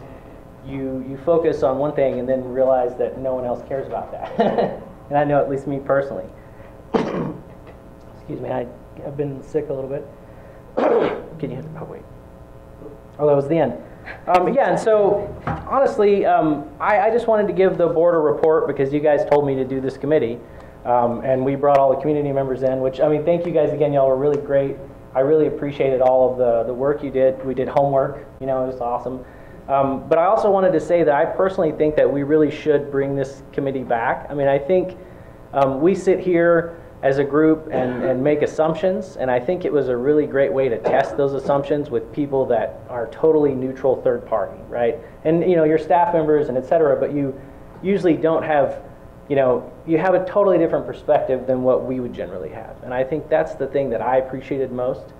you focus on one thing and then realize that no one else cares about that. And I know at least me personally. Excuse me, I've been sick a little bit. Can you, oh wait. Oh, that was the end. And so honestly, I just wanted to give the board a report because you guys told me to do this committee. And we brought all the community members in, which, I mean, thank you guys again. Y'all were really great. I really appreciated all of the work you did. We did homework, you know, it was awesome. But I also wanted to say that I personally think that we really should bring this committee back. I mean, I think we sit here as a group and make assumptions, and I think it was a really great way to test those assumptions with people that are totally neutral third party, right? And, you know, your staff members and et cetera, but you usually don't have, you know, you have a totally different perspective than what we would generally have. And I think that's the thing that I appreciated most,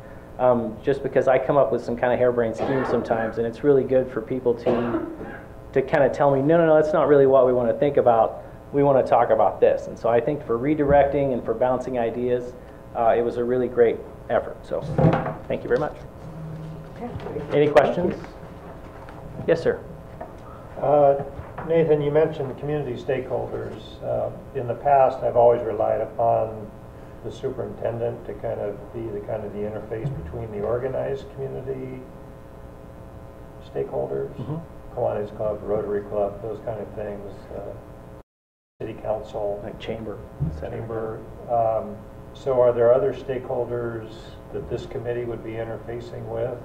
just because I come up with some kind of harebrained schemes sometimes, and it's really good for people to kind of tell me, no, that's not really what we want to think about. We want to talk about this. And so I think for redirecting and for bouncing ideas, it was a really great effort. So thank you very much. Any questions? Yes, sir. Nathan, you mentioned community stakeholders. In the past, I've always relied upon the superintendent to kind of be the interface between the organized community stakeholders, Kiwanis Club, Rotary Club, those kind of things, City Council, like Chamber. So are there other stakeholders that this committee would be interfacing with?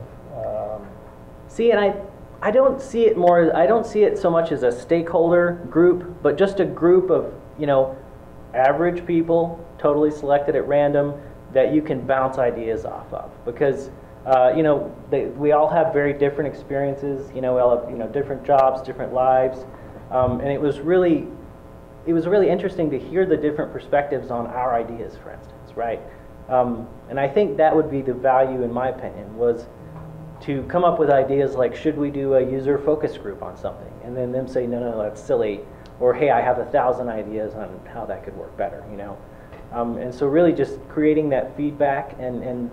See, and I don't see it more, I don't see it so much as a stakeholder group, but just a group of, you know, average people, totally selected at random, that you can bounce ideas off of. Because, you know, we all have very different experiences, you know, we all have, you know, different jobs, different lives, and it was really interesting to hear the different perspectives on our ideas, for instance, right? And I think that would be the value, in my opinion, was to come up with ideas like, should we do a user focus group on something? And then them say, no, that's silly. Or, hey, I have 1,000 ideas on how that could work better, you know? And so really just creating that feedback and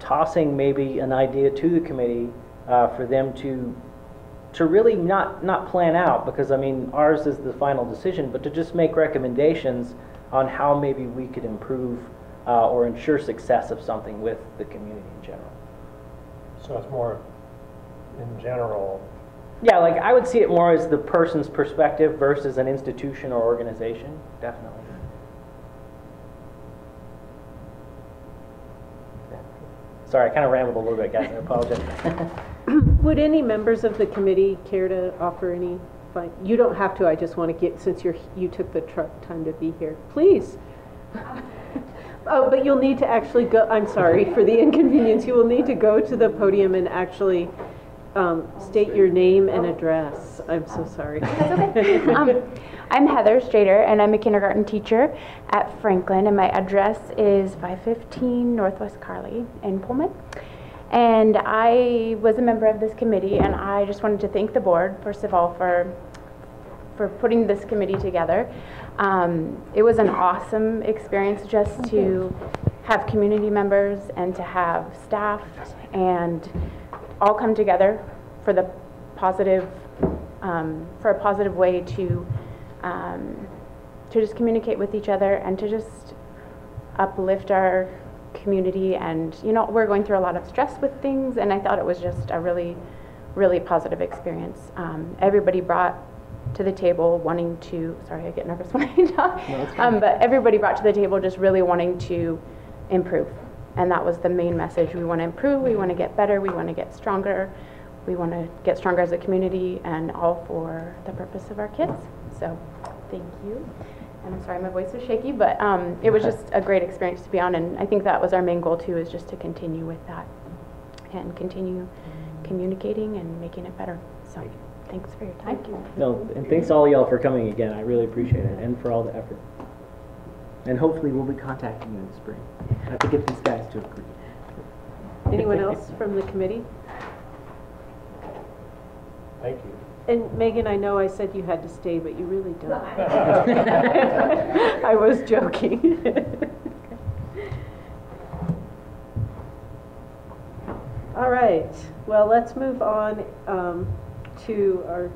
tossing maybe an idea to the committee for them to really not plan out, because, I mean, ours is the final decision, but to just make recommendations on how maybe we could improve or ensure success of something with the community in general. So it's more in general. Yeah, like I would see it more as the person's perspective versus an institution or organization, definitely. Sorry, I kind of rambled a little bit, guys. I apologize. Would any members of the committee care to offer any? You don't have to. I just want to get, since you took the time to be here. Please. Oh, but you'll need to actually go. I'm sorry for the inconvenience. You will need to go to the podium and actually state your name and address. I'm so sorry. That's okay. I'm Heather Strader, and I'm a kindergarten teacher at Franklin, and my address is 515 Northwest Carly in Pullman. And I was a member of this committee, and I just wanted to thank the board, first of all, for putting this committee together. It was an awesome experience just to have community members and to have staff and all come together for the positive, for a positive way to just communicate with each other and to just uplift our community. And you know, we're going through a lot of stress with things, and I thought it was just a really, really positive experience. Everybody brought to the table wanting to, sorry, I get nervous when I talk, no, but everybody brought to the table just really wanting to improve. And that was the main message. We want to improve, we want to get better, we want to get stronger, we want to get stronger as a community, and all for the purpose of our kids. So thank you. And I'm sorry my voice is shaky, but it was just a great experience to be on, and I think that was our main goal too, is just to continue with that and continue communicating and making it better. So thanks for your time. No, and thanks to all y'all for coming again. I really appreciate it, and for all the effort. And hopefully we'll be contacting you in the spring. I have to get these guys to agree. Anyone else from the committee? Thank you. And Megan, I know I said you had to stay, but you really don't. I was joking. All right. Well, let's move on to our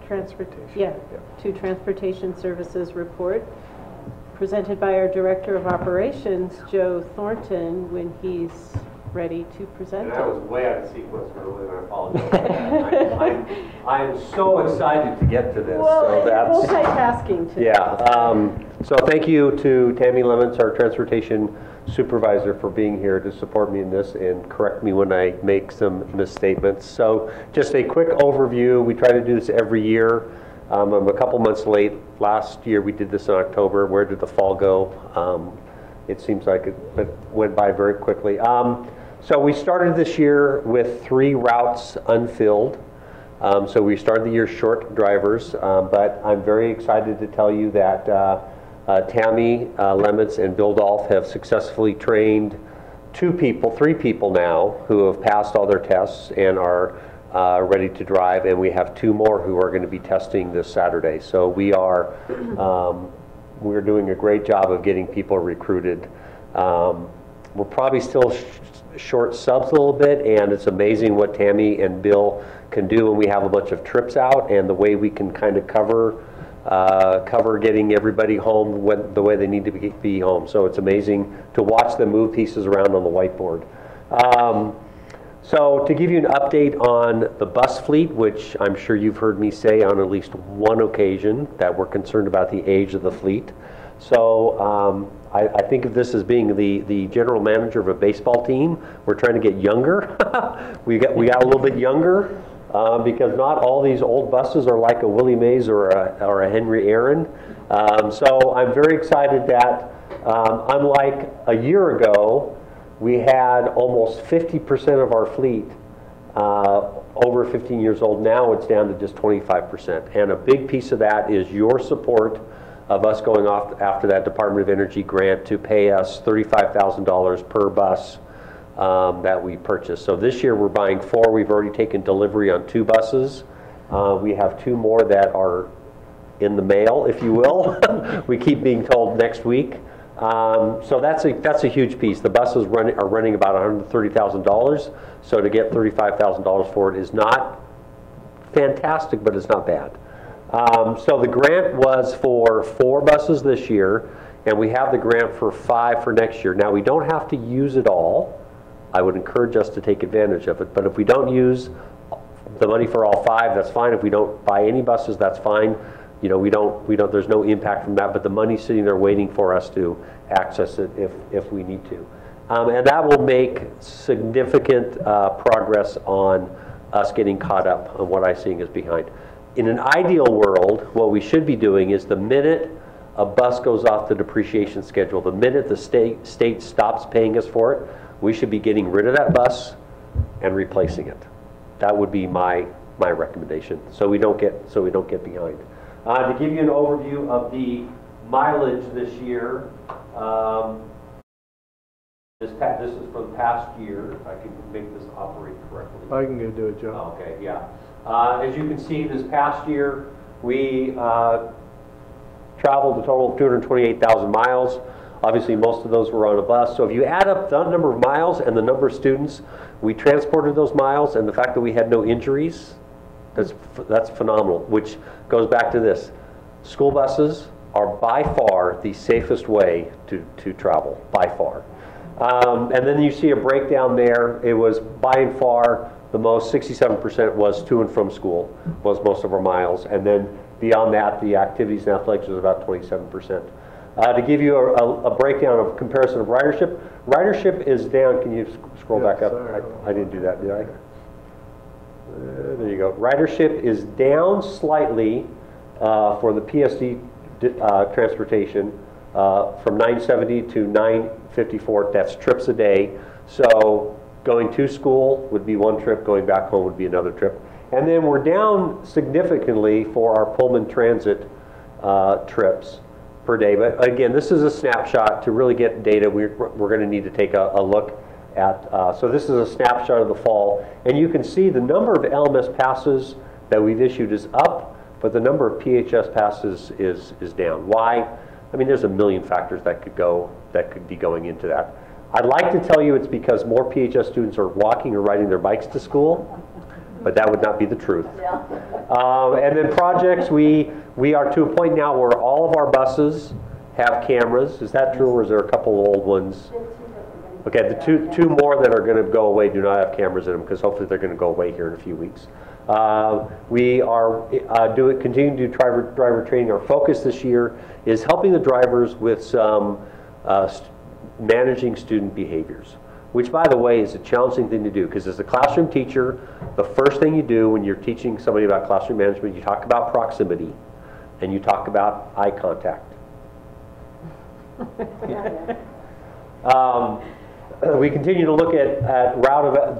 transportation services report, presented by our Director of Operations, Joe Thornton, when he's ready to present it. I was way out of sequence earlier, and I apologize. I'm so excited to get to this. Well, so that's multitasking today. Yeah. So thank you to Tammy Lemons, our transportation supervisor, for being here to support me in this and correct me when I make some misstatements. So just a quick overview. We try to do this every year. I'm a couple months late. Last year we did this in October. Where did the fall go? It seems like it went by very quickly. So we started this year with 3 routes unfilled. So we started the year short drivers, but I'm very excited to tell you that Tammy Lemons and Bill Dolph have successfully trained 3 people now who have passed all their tests and are ready to drive, and we have 2 more who are going to be testing this Saturday. So we're doing a great job of getting people recruited. We're probably still short subs a little bit, and it's amazing what Tammy and Bill can do when we have a bunch of trips out, and the way we can kind of cover getting everybody home the way they need to be home. So it's amazing to watch them move pieces around on the whiteboard. So to give you an update on the bus fleet, which I'm sure you've heard me say on at least one occasion that we're concerned about the age of the fleet. So I think of this as being the general manager of a baseball team. We're trying to get younger. we got a little bit younger because not all these old buses are like a Willie Mays or a Henry Aaron. So I'm very excited that unlike a year ago, we had almost 50% of our fleet over 15 years old. Now it's down to just 25%. And a big piece of that is your support of us going off after that Department of Energy grant to pay us $35,000 per bus that we purchased. So this year we're buying 4. We've already taken delivery on 2 buses. We have 2 more that are in the mail, if you will. We keep being told next week. So that's a huge piece. The buses are running about $130,000. So to get $35,000 for it is not fantastic, but it's not bad. So the grant was for 4 buses this year, and we have the grant for 5 for next year. Now we don't have to use it all. I would encourage us to take advantage of it, but if we don't use the money for all 5, that's fine. If we don't buy any buses, that's fine. You know, we don't, there's no impact from that, but the money's sitting there waiting for us to access it if we need to. And that will make significant progress on us getting caught up on what I'm seeing is behind. In an ideal world, what we should be doing is the minute a bus goes off the depreciation schedule, the minute the state stops paying us for it, we should be getting rid of that bus and replacing it. That would be my recommendation, so we don't get behind. To give you an overview of the mileage this year, this is for the past year. If I can make this operate correctly. I can go do it, Joe. Okay, yeah. As you can see, this past year we traveled a total of 228,000 miles. Obviously, most of those were on a bus. So if you add up the number of miles and the number of students we transported those miles, and the fact that we had no injuries, that's phenomenal. Which goes back to this: school buses are by far the safest way to travel, by far. And then you see a breakdown there. It was by and far the most, 67% was to and from school, was most of our miles. And then beyond that, the activities and athletics was about 27%. To give you a breakdown of comparison of ridership, ridership is down. Can you scroll back up? Sorry. I didn't do that, did I? There you go. Ridership is down slightly for the PSD transportation from 970 to 954. That's trips a day. So going to school would be one trip, going back home would be another trip. And then we're down significantly for our Pullman transit trips per day. But again, this is a snapshot. To really get data, we're going to need to take a look at. So this is a snapshot of the fall. And you can see the number of LMS passes that we've issued is up, but the number of PHS passes is down. Why? I mean, there's a million factors that could be going into that. I'd like to tell you it's because more PHS students are walking or riding their bikes to school, but that would not be the truth. And then projects, we are to a point now where all of our buses have cameras. Is that true, or is there a couple of old ones? Okay, the two more that are going to go away do not have cameras in them, because hopefully they're going to go away here in a few weeks. We are continuing to do driver training. Our focus this year is helping the drivers with some managing student behaviors, which, by the way, is a challenging thing to do, because as a classroom teacher, the first thing you do when you're teaching somebody about classroom management, you talk about proximity and you talk about eye contact. We continue to look at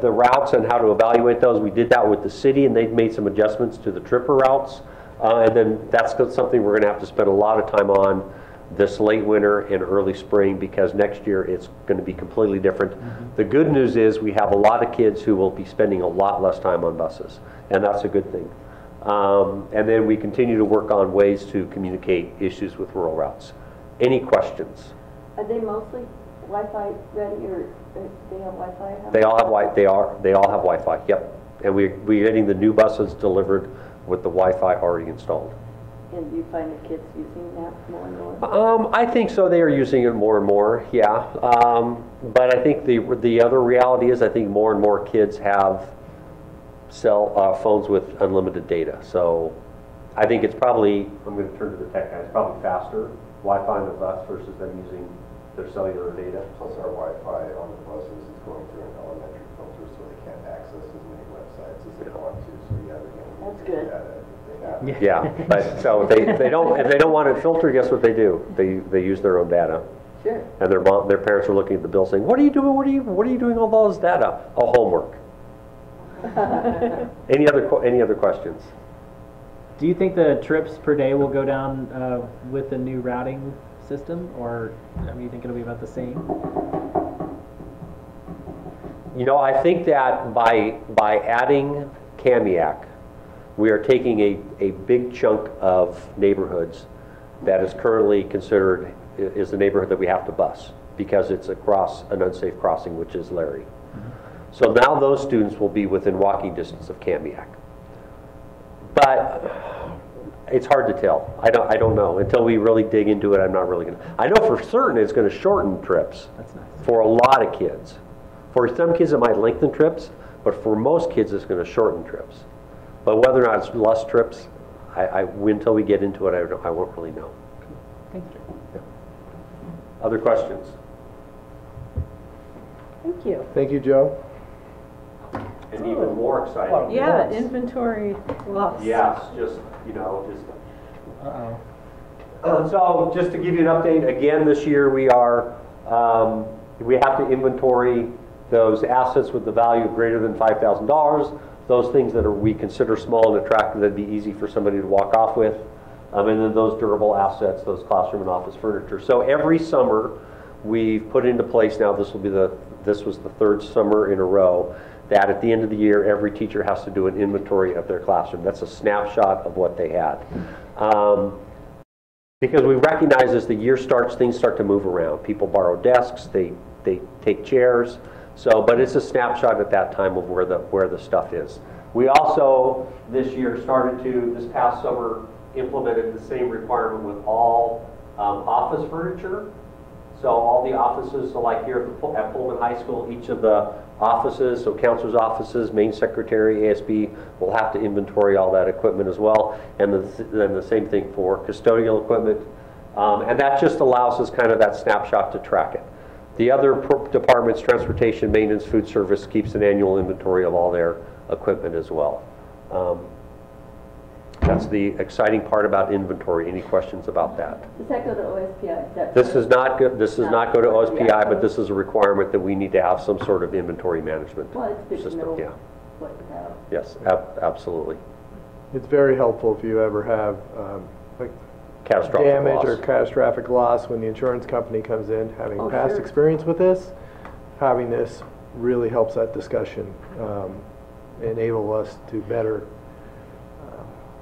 the routes and how to evaluate those. We did that with the city, and they've made some adjustments to the tripper routes. And then that's something we're going to have to spend a lot of time on this late winter and early spring, because next year it's going to be completely different. The good news is we have a lot of kids who will be spending a lot less time on buses, and that's a good thing. And then we continue to work on ways to communicate issues with rural routes. Any questions? Are they mostly Wi-Fi ready, or they have Wi-Fi? They all have They all have Wi-Fi. Yep. And we're getting the new buses delivered with the Wi-Fi already installed. And do you find the kids using that more and more? I think so. They are using it more and more. Yeah. But I think the other reality is I think more and more kids have phones with unlimited data. So I think it's probably, I'm going to turn to the tech guys, probably faster Wi-Fi on the bus versus them using their cellular data. Plus our Wi-Fi on the buses is going through an elementary filter, so they can't access as many websites as they want to. So yeah, they're going to That's good. data if they have it. Yeah, but so they don't, if they don't want it filtered, guess what they do? They use their own data. Sure. And their parents are looking at the bill saying, "What are you doing? What are you doing with all this data?" Oh, homework. Any other questions? Do you think the trips per day will go down with the new routing system, or do you think it'll be about the same? You know, I think that by adding Kamiak, we are taking a big chunk of neighborhoods that is currently considered is the neighborhood that we have to bus because it's across an unsafe crossing, which is Larry. So now those students will be within walking distance of Kamiak. But it's hard to tell. I don't know. Until we really dig into it, I'm not really going to. I know for certain it's going to shorten trips. That's nice. For a lot of kids. For some kids it might lengthen trips, but for most kids it's going to shorten trips. But whether or not it's less trips, until we get into it, I won't really know. Thank you. Yeah. Other questions? Thank you. Thank you, Joe. And even more exciting. Yeah, inventory loss. Yes, just. So just to give you an update, again, this year we have to inventory those assets with the value of greater than $5,000, those things that we consider small and attractive that'd be easy for somebody to walk off with, and then those durable assets, those classroom and office furniture. So every summer we've put into place now, this was the third summer in a row, that at the end of the year, every teacher has to do an inventory of their classroom. That's a snapshot of what they had. Because we recognize as the year starts, things start to move around. People borrow desks, they take chairs. So, but it's a snapshot at that time of where the stuff is. We also, this year, this past summer, implemented the same requirement with all office furniture. So all the offices, so like here at Pullman High School, each of the offices, so counselors' offices, main secretary, ASB, will have to inventory all that equipment as well. And then the same thing for custodial equipment. And that just allows us kind of that snapshot to track it. The other departments, transportation, maintenance, food service, keeps an annual inventory of all their equipment as well. That's the exciting part about inventory. Any questions about that? Does that go to OSPI? This does not go to OSPI, but this is a requirement that we need to have some sort of inventory management system. Yeah. What you have. Yes, absolutely. It's very helpful if you ever have like catastrophic damage loss or catastrophic loss when the insurance company comes in. Having past experience with this, having this really helps that discussion enable us to better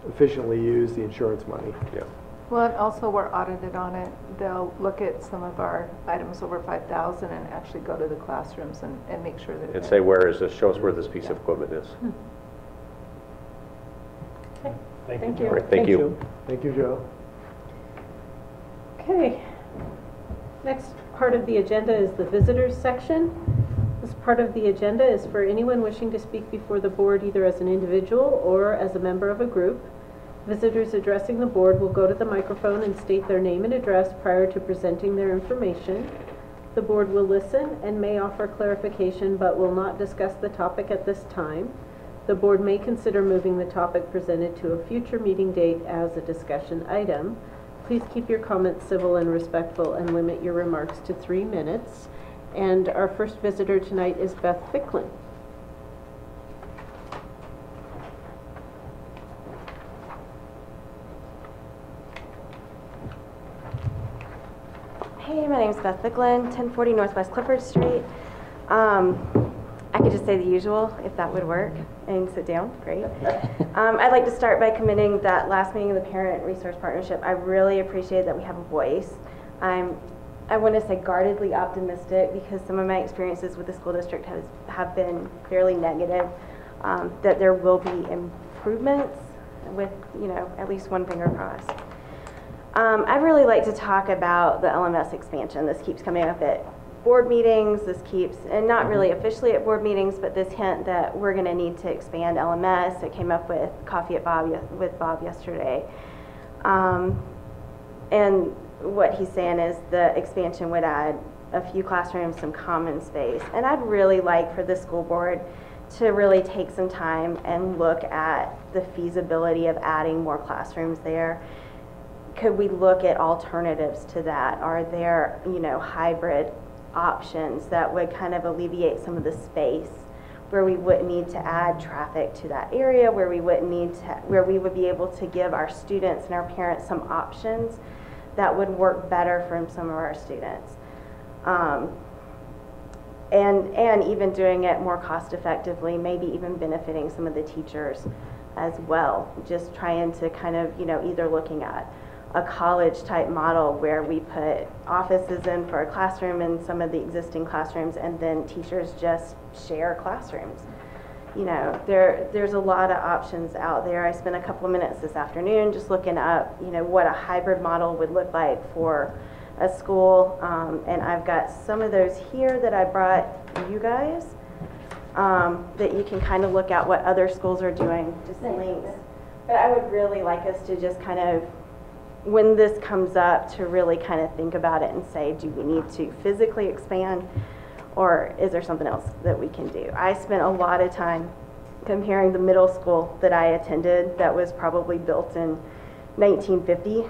efficiently use the insurance money. Yeah. Well, and also we're audited on it. They'll look at some of our items over 5,000 and actually go to the classrooms and make sure that. And say, where is this? Show us where this piece of equipment is. Okay. Thank you. All right, thank you. Thank you, Joe. Okay. Next part of the agenda is the visitors section. This part of the agenda is for anyone wishing to speak before the board either as an individual or as a member of a group. Visitors addressing the board will go to the microphone and state their name and address prior to presenting their information. The board will listen and may offer clarification but will not discuss the topic at this time. The board may consider moving the topic presented to a future meeting date as a discussion item. Please keep your comments civil and respectful and limit your remarks to 3 minutes. And our first visitor tonight is Beth Ficklin. Hey, my name is Beth Ficklin, 1040 Northwest Clifford Street. I could just say the usual, if that would work, and sit down, great. I'd like to start by commending that last meeting of the Parent Resource Partnership. I really appreciate that we have a voice. I want to say guardedly optimistic because some of my experiences with the school district have been fairly negative, that there will be improvements with, at least one finger crossed. I'd really like to talk about the LMS expansion. This keeps coming up at board meetings, and not really officially at board meetings, but this hint that we're going to need to expand LMS. It came up with coffee with Bob yesterday. And what he's saying is the expansion would add a few classrooms, some common space. And I'd really like for the school board to really take some time and look at the feasibility of adding more classrooms there. Could we look at alternatives to that? Are there, hybrid options that would kind of alleviate some of the space where we wouldn't need to add traffic to that area, where we would be able to give our students and our parents some options that would work better for some of our students. And even doing it more cost effectively, maybe even benefiting some of the teachers as well. Just trying to kind of, either looking at a college type model where we put offices in for a classroom in some of the existing classrooms and then teachers just share classrooms. There's a lot of options out there. I spent a couple of minutes this afternoon just looking up, what a hybrid model would look like for a school. And I've got some of those here that I brought you guys. that you can kind of look at what other schools are doing, just links. But I would really like us to just kind of, when this comes up, to really kind of think about it and say, do we need to physically expand, or is there something else that we can do? I spent a lot of time comparing the middle school that I attended that was probably built in 1950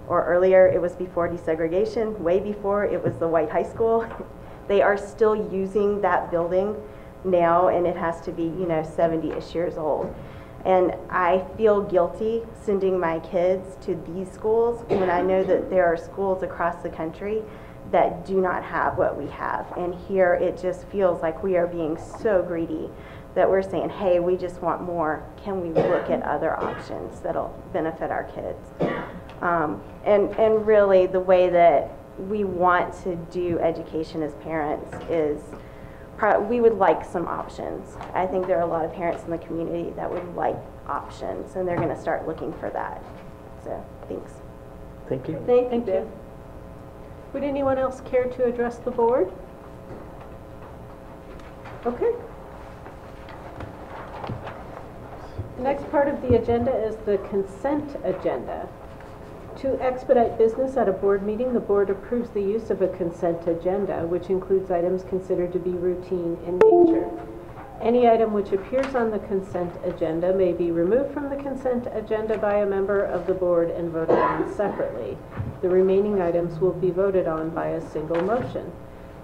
or earlier. It was before desegregation, way before it was the white high school. They are still using that building now, and it has to be, 70-ish years old. And I feel guilty sending my kids to these schools when I know that there are schools across the country that do not have what we have. And here it just feels like we are being so greedy that we're saying, hey, we just want more. Can we look at other options that'll benefit our kids? And really the way that we want to do education as parents is we would like some options. I think there are a lot of parents in the community that would like options, and they're going to start looking for that. So, thanks. Thank you. Thank you. Would anyone else care to address the board? Okay. The next part of the agenda is the consent agenda. To expedite business at a board meeting, the board approves the use of a consent agenda, which includes items considered to be routine in nature. Any item which appears on the consent agenda may be removed from the consent agenda by a member of the board and voted on separately. The remaining items will be voted on by a single motion.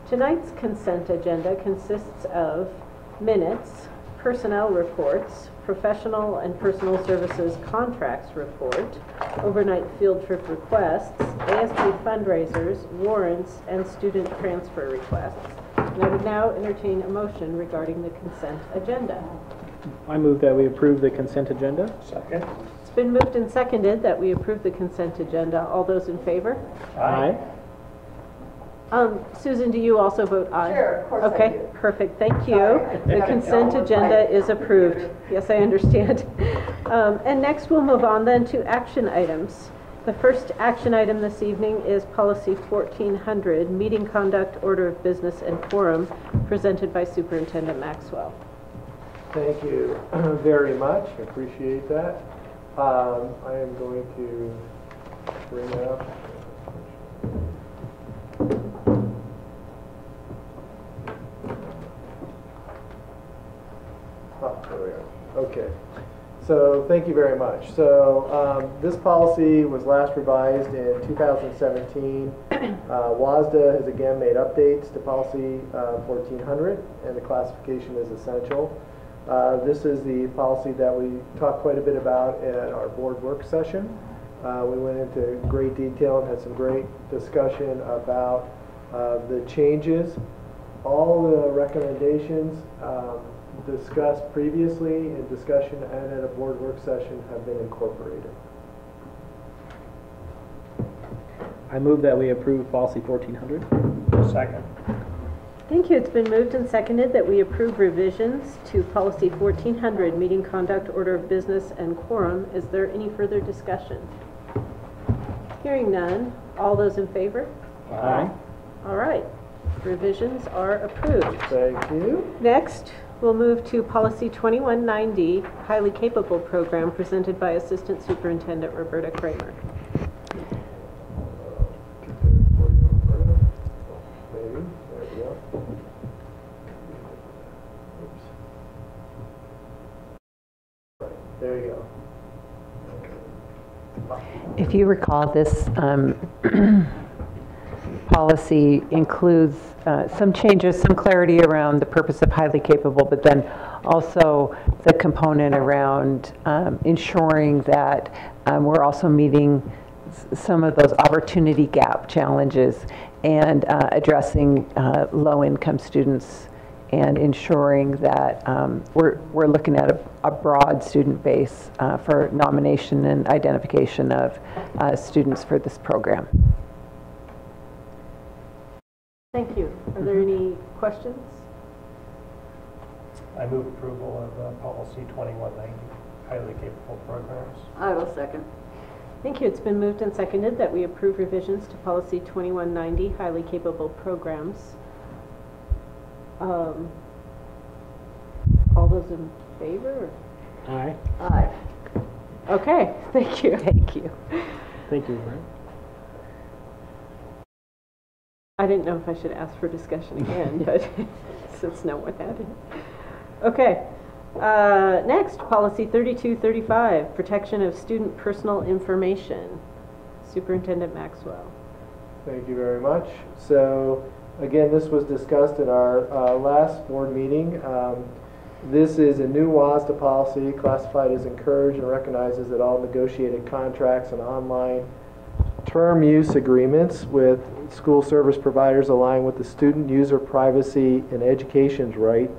Tonight's consent agenda consists of minutes, personnel reports, professional and personal services contracts report, overnight field trip requests, ASB fundraisers, warrants, and student transfer requests. And I would now entertain a motion regarding the consent agenda. I move that we approve the consent agenda. Second. It's been moved and seconded that we approve the consent agenda. All those in favor? Aye. Susan, do you also vote aye? Sure, of course I Okay, do. perfect, thank you. Sorry, The consent agenda is approved. Yes, I understand. And next we'll move on then to action items. The first action item this evening is Policy 1400, Meeting Conduct, Order of Business, and Quorum, presented by Superintendent Maxwell. Thank you very much. Appreciate that. I am going to bring it up. There we are. Okay. So thank you very much. So this policy was last revised in 2017. WASDA has again made updates to policy 1400, and the classification is essential. This is the policy that we talked quite a bit about at our board work session. We went into great detail and had some great discussion about the changes. All the recommendations discussed previously in discussion and at a board work session have been incorporated. I move that we approve policy 1400. Second. Thank you. It's been moved and seconded that we approve revisions to Policy 1400, Meeting Conduct, Order of Business, and Quorum. Is there any further discussion? Hearing none. All those in favor? Aye. All right. Revisions are approved. Thank you. Next, we'll move to Policy 2190, Highly Capable Program, presented by Assistant Superintendent Roberta Kramer. Maybe. There we go. Oops. There you go. If you recall, this policy includes some changes, some clarity around the purpose of highly capable, but then also the component around ensuring that we're also meeting some of those opportunity gap challenges and addressing low-income students and ensuring that we're looking at a broad student base for nomination and identification of students for this program. Thank you. Are there any questions? I move approval of policy 2190, highly capable programs. I will second. Thank you. It's been moved and seconded that we approve revisions to Policy 2190, Highly Capable Programs. those in favor? Aye. Aye. Okay, thank you. Thank you. Thank you, Brian. I didn't know if I should ask for discussion again, but since no one had it. Okay. Next, policy 3235, protection of student personal information. Superintendent Maxwell. Thank you very much. So, again, this was discussed in our last board meeting. This is a new WASDA policy classified as encouraged and recognizes that all negotiated contracts and online term use agreements with school service providers align with the Student User Privacy and Education's Right,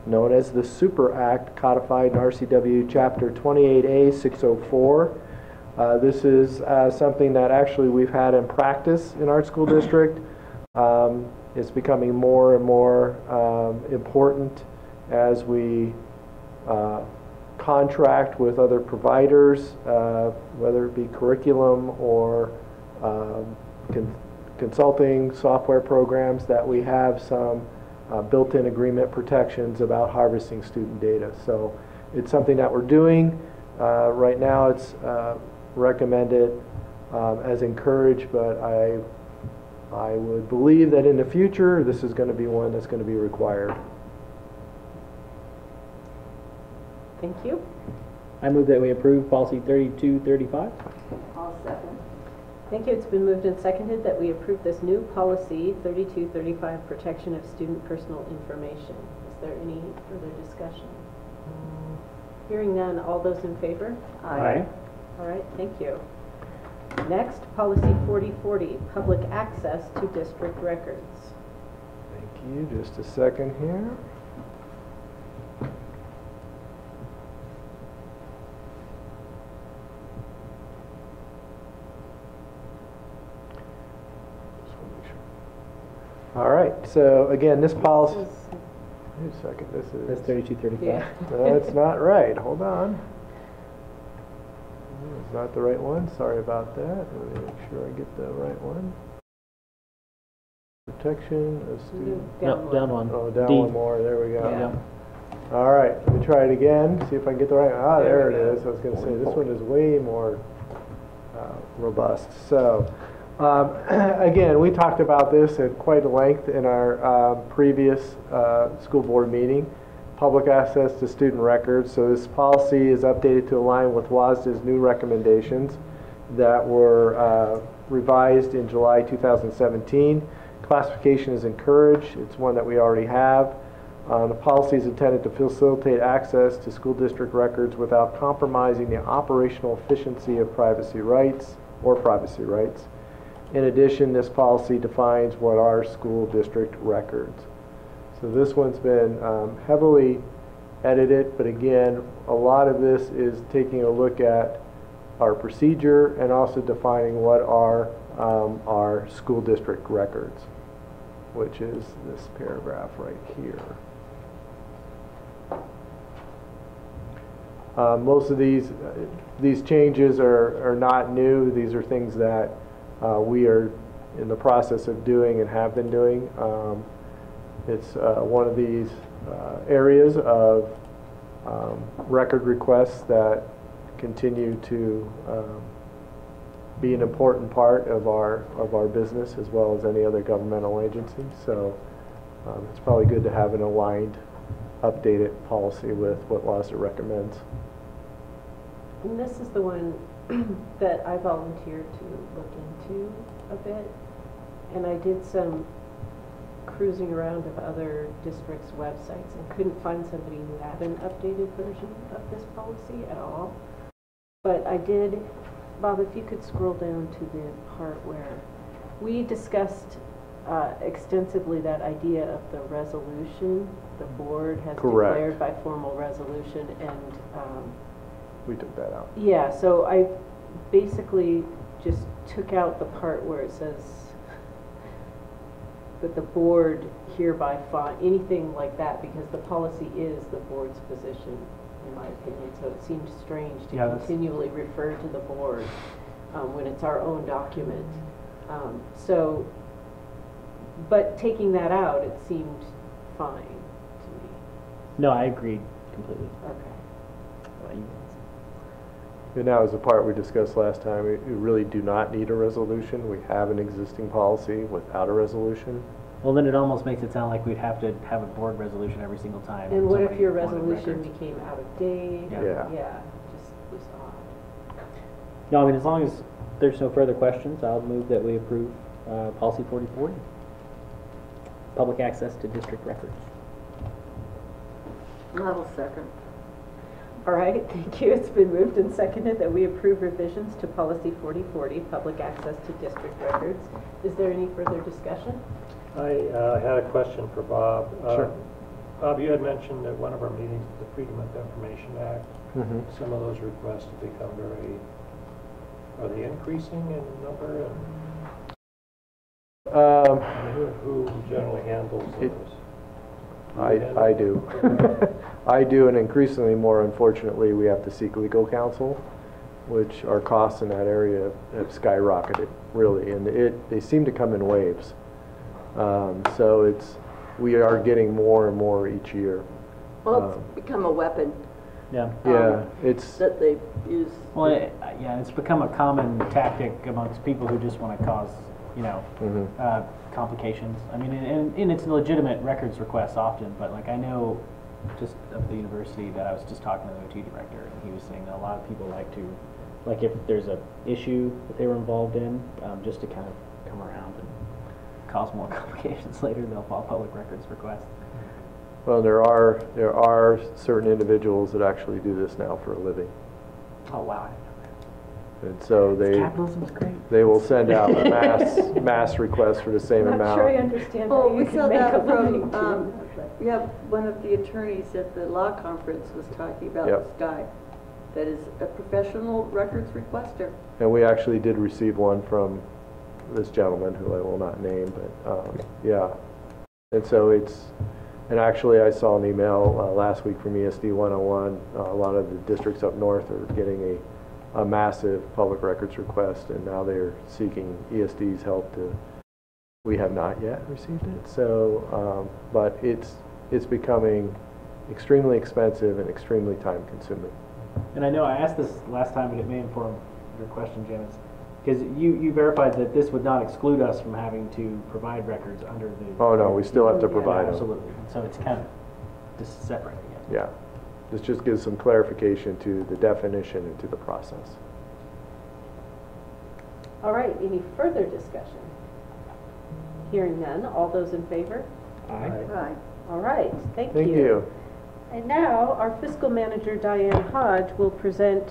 known as the SUPER Act, codified in RCW Chapter 28A 604. This is something that actually we've had in practice in our school district. It's becoming more and more important as we contract with other providers, whether it be curriculum or consulting software programs, that we have some built-in agreement protections about harvesting student data. So it's something that we're doing. Right now it's recommended as encouraged, but I would believe that in the future this is going to be one that's going to be required. Thank you. I move that we approve policy 3235. I'll second. Thank you. It's been moved and seconded that we approve this new policy 3235, protection of student personal information. Is there any further discussion? Hearing none, all those in favor? Aye. All right, thank you. Next, policy 4040, public access to district records. Thank you. Just a second here. All right, so again, this policy, wait a second, this is... That's 3235. Yeah. No, it's not right, hold on. It's not the right one, sorry about that. Let me make sure I get the right one. Protection of student... No, down one. Oh, down D. one more, there we go. Yeah. All right, let me try it again, see if I can get the right one. Ah, there it is. I was going to say, this one is way more robust. So, again, we talked about this at quite a length in our previous school board meeting, public access to student records. So this policy is updated to align with WASDA's new recommendations that were revised in July 2017. Classification is encouraged. It's one that we already have. The policy is intended to facilitate access to school district records without compromising the operational efficiency of privacy rights. In addition, this policy defines what are school district records. So this one's been heavily edited, but again, a lot of this is taking a look at our procedure and also defining what are our school district records, which is this paragraph right here. Most of these changes are not new. These are things that we are in the process of doing and have been doing. It's one of these areas of record requests that continue to be an important part of our business as well as any other governmental agency. So it's probably good to have an aligned, updated policy with what WASDA recommends. And this is the one that I volunteered to look into a bit. And I did some cruising around of other districts' websites and couldn't find somebody who had an updated version of this policy at all. But I did, Bob, if you could scroll down to the part where we discussed extensively that idea of the resolution. The board has declared by formal resolution, and we took that out. Yeah, so I basically just took out the part where it says that the board hereby anything like that, because the policy is the board's position, in my opinion. So it seemed strange to continually refer to the board when it's our own document. But taking that out, it seemed fine to me. No, I agreed completely. Okay. And that was the part we discussed last time. We really do not need a resolution. We have an existing policy without a resolution. Well, then it almost makes it sound like we'd have to have a board resolution every single time. And what if somebody your wanted resolution records. became out of date? Yeah. Yeah. Just was odd. No, I mean, as long as there's no further questions, I'll move that we approve policy 4040, public access to district records. I'll second. All right, thank you. It's been moved and seconded that we approve revisions to policy 4040, public access to district records. Is there any further discussion? I had a question for Bob. Sure. Bob, you had mentioned at one of our meetings, the Freedom of Information Act, Mm-hmm. some of those requests have become are they increasing in number? And who generally handles those? I do. I do, and increasingly more, unfortunately, we have to seek legal counsel, which our costs in that area have skyrocketed, really, and they seem to come in waves. So we are getting more and more each year. Well, it's become a weapon. Yeah. Yeah, it's that they use. Well, yeah, it's become a common tactic amongst people who just want to cause, complications. I mean, and it's legitimate records requests often, but like I know just of the university that I was just talking to the OT director, and he was saying that a lot of people like to, like if there's a issue that they were involved in, just to kind of come around and cause more complications later, they'll file public records requests. well, there are certain individuals that actually do this now for a living. Oh wow. And so Capitalism's great. they will send out mass requests for the same I'm not amount. sure I understand Oh, how we you saw can make a that living from, too. yeah, one of the attorneys at the law conference was talking about Yep. this guy that is a professional records requester. And we actually did receive one from this gentleman, who I will not name, but yeah. And so and actually I saw an email last week from ESD 101. A lot of the districts up north are getting a massive public records request, and now they're seeking ESD's help we have not yet received it. So, but it's becoming extremely expensive and extremely time consuming. And I know I asked this last time, but it may inform your question, Janice, because you verified that this would not exclude us from having to provide records under the... Oh, no, we still have to provide them. Absolutely. So it's kind of just separate again. Yeah. This just gives some clarification to the definition and to the process. All right, any further discussion? Hearing none, all those in favor? Right. All right, thank you. Thank you. And now, our fiscal manager, Diane Hodge, will present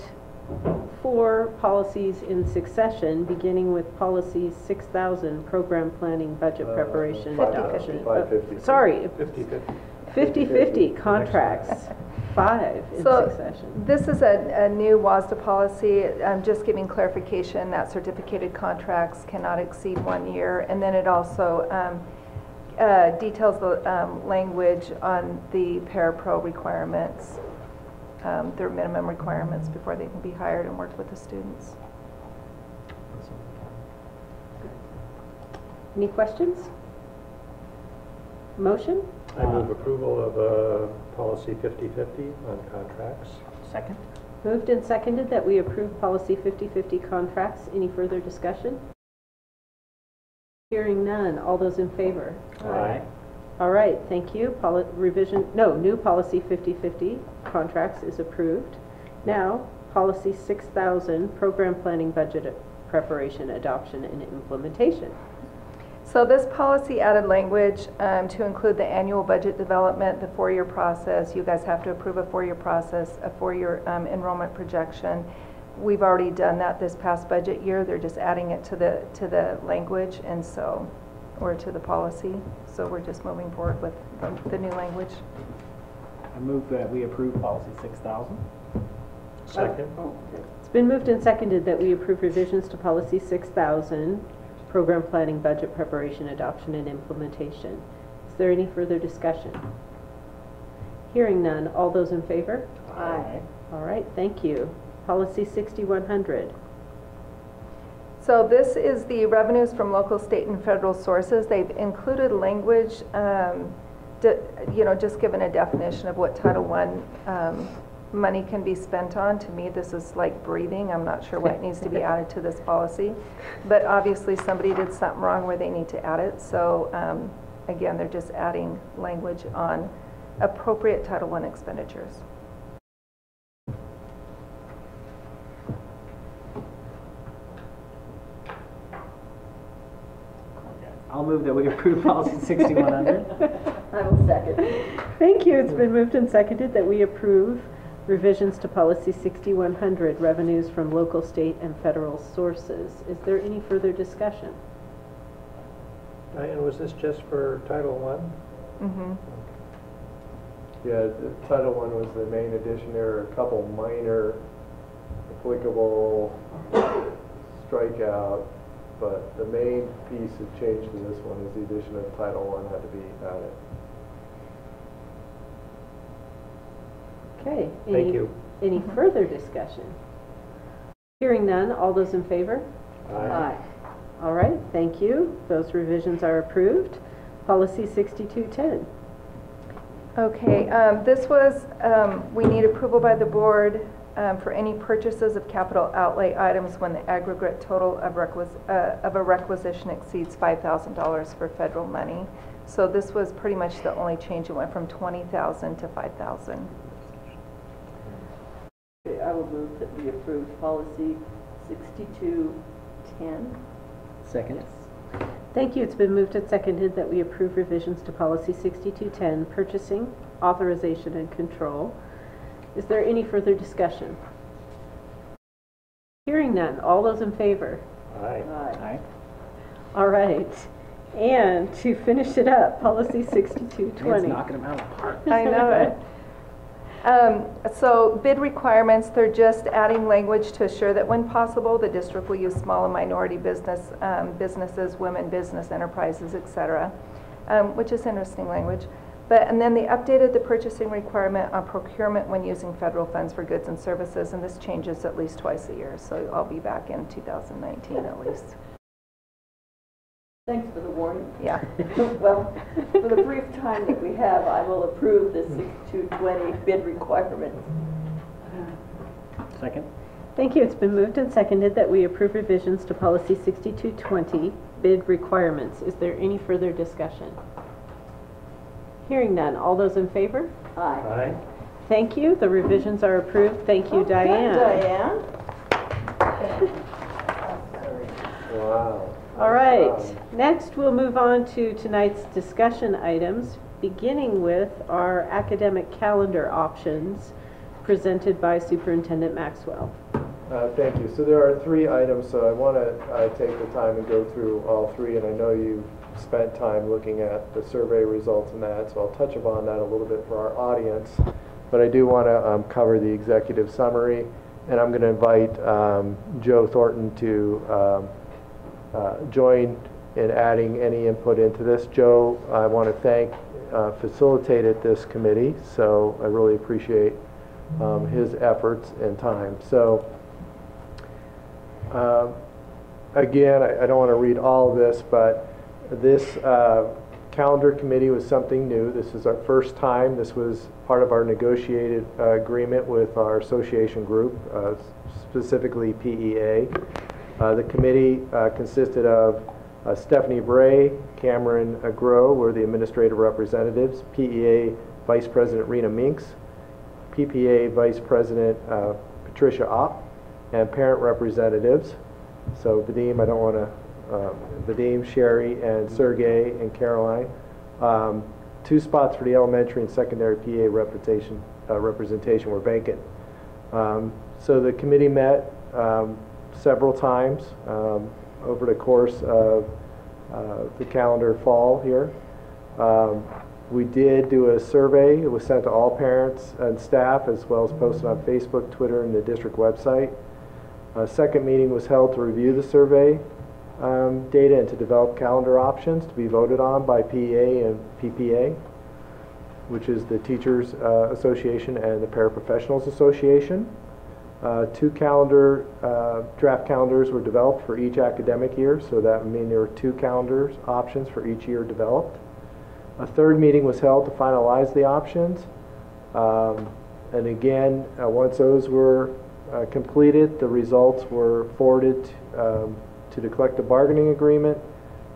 4 policies in succession, beginning with policy 6000, program planning, budget preparation, 50-50. adoption. 550. Sorry, 50/50. 50/50 contracts, 5 in succession. This is a new WASDA policy, just giving clarification that certificated contracts cannot exceed 1 year. And then it also details the language on the parapro requirements, their minimum requirements before they can be hired and work with the students. Any questions? Motion? I move approval of policy 50/50 on contracts. Second. Moved and seconded that we approve policy 50/50 contracts. Any further discussion? Hearing none. All those in favor? Aye. All right, thank you. New policy 50/50 contracts is approved. Now, policy 6000, program planning, budget preparation, adoption, and implementation. So this policy added language to include the annual budget development, the 4-year process. You guys have to approve a 4-year process, a 4-year enrollment projection. We've already done that this past budget year. They're just adding it to the language, and so, or to the policy. So we're just moving forward with the new language. I move that we approve policy 6000. Second. It's been moved and seconded that we approve revisions to policy 6000, program planning, budget preparation, adoption, and implementation. Is there any further discussion? Hearing none. All those in favor? Aye. All right, thank you. Policy 6100. So this is the revenues from local, state, and federal sources. They've included language just given a definition of what Title I money can be spent on, to me, this is like breathing. I'm not sure why it needs to be added to this policy. But obviously, somebody did something wrong where they need to add it. So again, they're just adding language on appropriate Title I expenditures. I'll move that we approve policy 6100. I will second. Thank you. It's been moved and seconded that we approve revisions to policy 6100, revenues from local, state, and federal sources. Is there any further discussion? Diane, was this just for Title I? Mm-hmm. Yeah, Title I was the main addition. There are a couple minor applicable strikeout, but the main piece of change to this one is the addition of Title I had to be added. Okay. Thank you. Any further discussion? Hearing none, all those in favor? Aye. All right, thank you. Those revisions are approved. Policy 6210. Okay, this was, we need approval by the board for any purchases of capital outlay items when the aggregate total of a requisition exceeds $5,000 for federal money. So this was pretty much the only change. It went from $20,000 to $5,000. Okay, I will move that we approve policy 6210. Second. Thank you. It's been moved and seconded that we approve revisions to policy 6210, purchasing, authorization, and control. Is there any further discussion? Hearing none, all those in favor? Aye. Aye. All right. And to finish it up, policy 6220. It's knocking them out of the park. I know it. So bid requirements, they're just adding language to assure that when possible, the district will use small and minority businesses, women business enterprises, etc., which is interesting language. And then they updated the purchasing requirement on procurement when using federal funds for goods and services, and this changes at least twice a year, so I'll be back in 2019 at least. Thanks for the warning. Yeah. Well, for the brief time that we have, I will approve the 6220 bid requirements. Second. Thank you. It's been moved and seconded that we approve revisions to policy 6220, bid requirements. Is there any further discussion? Hearing none. All those in favor? Aye. Aye. Thank you. The revisions are approved. Thank you, Diane. Diane. Wow. All right. Next, we'll move on to tonight's discussion items, beginning with our academic calendar options presented by Superintendent Maxwell. Thank you. So there are 3 items, so I want to take the time and go through all 3, and I know you spent time looking at the survey results and that, so I'll touch upon that a little bit for our audience. But I do want to cover the executive summary, and I'm going to invite Joe Thornton to join in adding any input into this. Joe, I want to thank, facilitated this committee, so I really appreciate his efforts and time. So again, I don't want to read all of this, but this calendar committee was something new. This is our first time. This was part of our negotiated agreement with our association group, specifically PEA. The committee consisted of Stephanie Bray, Cameron Groh were the administrative representatives, PEA Vice President Rena Minks, PPA Vice President Patricia Opp, and parent representatives. So Vadim, I don't want to, Vadim, Sherry, and Sergey, and Caroline. 2 spots for the elementary and secondary PA representation were vacant. So the committee met several times over the course of the calendar fall here. We did do a survey. It was sent to all parents and staff, as well as posted on Facebook, Twitter, and the district website. A second meeting was held to review the survey data and to develop calendar options to be voted on by PEA and PPA, which is the Teachers Association and the Paraprofessionals Association. 2 draft calendars were developed for each academic year, so that would mean there were 2 calendars options for each year developed. A third meeting was held to finalize the options. And again, once those were completed, the results were forwarded to the collective bargaining agreement.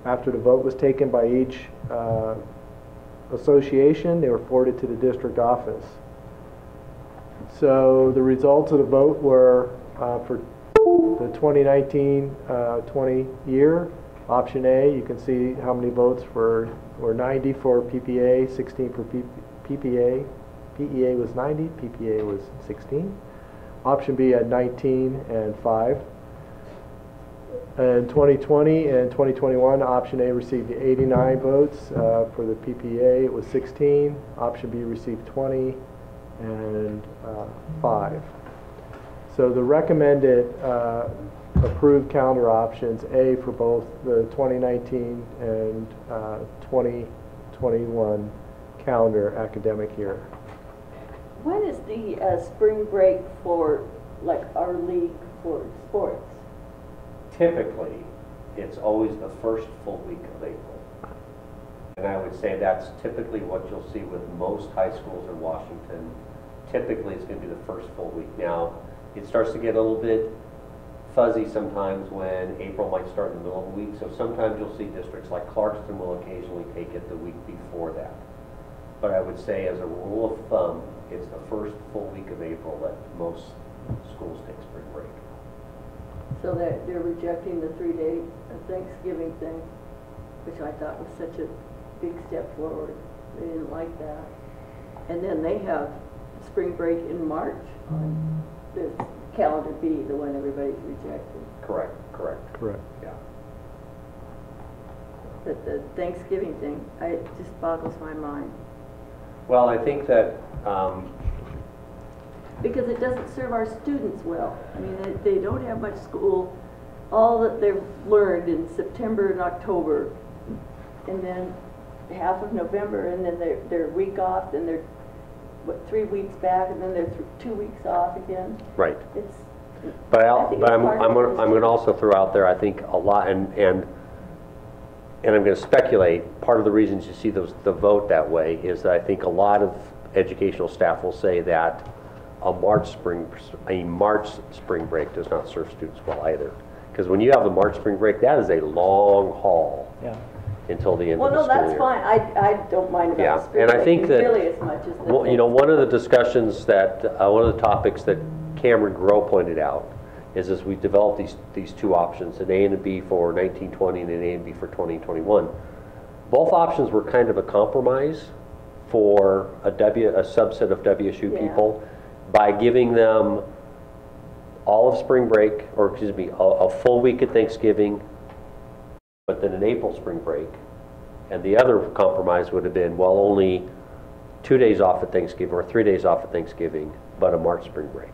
After the vote was taken by each association, they were forwarded to the district office. So the results of the vote were for the 2019-20 year, option A, you can see how many votes were 90 for PPA, 16 for PPA. PEA was 90, PPA was 16. Option B had 19 and 5. In 2020 and 2021, option A received 89 votes. For the PPA, it was 16. Option B received 20 and 5. So the recommended approved calendar options, A for both the 2019 and 2021 calendar academic year. When is the spring break for, like, our league for sports? Typically, it's always the first full week of April. And I would say that's typically what you'll see with most high schools in Washington. Typically, it's going to be the first full week. Now, it starts to get a little bit fuzzy sometimes when April might start in the middle of the week. So sometimes you'll see districts like Clarkston will occasionally take it the week before that. But I would say as a rule of thumb, it's the first full week of April that most schools take spring break. So they're rejecting the 3-day Thanksgiving thing, which I thought was such a big step forward. They didn't like that. And then they have spring break in March on the calendar B, the one everybody's rejecting. Correct. Yeah. But the Thanksgiving thing, it just boggles my mind. Well, I think that because it doesn't serve our students well. I mean, they don't have much school. All that they've learned in September and October, and then half of November, and then they're a week off, then they're 3 weeks back, and then they're 2 weeks off again. right. It's. But I'm going to also throw out there, I think a lot, and I'm going to speculate. Part of the reasons you see the vote that way is that I think a lot of educational staff will say that a March spring break does not serve students well either. Because when you have the March spring break, that is a long haul until the end of the school year. Well, no, that's fine. I don't mind about the spring and I break think that really as much as the one of the discussions that one of the topics that Cameron Grow pointed out is as we developed these two options, an A and a B for 1920 and an A and B for 2021. Both options were kind of a compromise for a subset of WSU people by giving them all of spring break, or excuse me, a full week at Thanksgiving, but then an April spring break. And the other compromise would have been, well, only 2 days off at Thanksgiving or 3 days off at Thanksgiving, but a March spring break.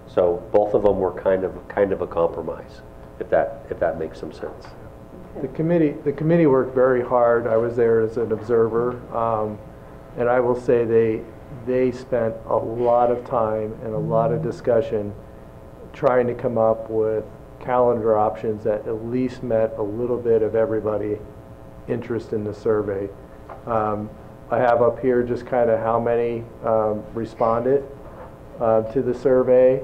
So both of them were kind of a compromise, if that makes some sense. The committee worked very hard. I was there as an observer, and I will say they spent a lot of time and a lot of discussion trying to come up with calendar options that at least met a little bit of everybody interest in the survey. I have up here just kind of how many responded to the survey.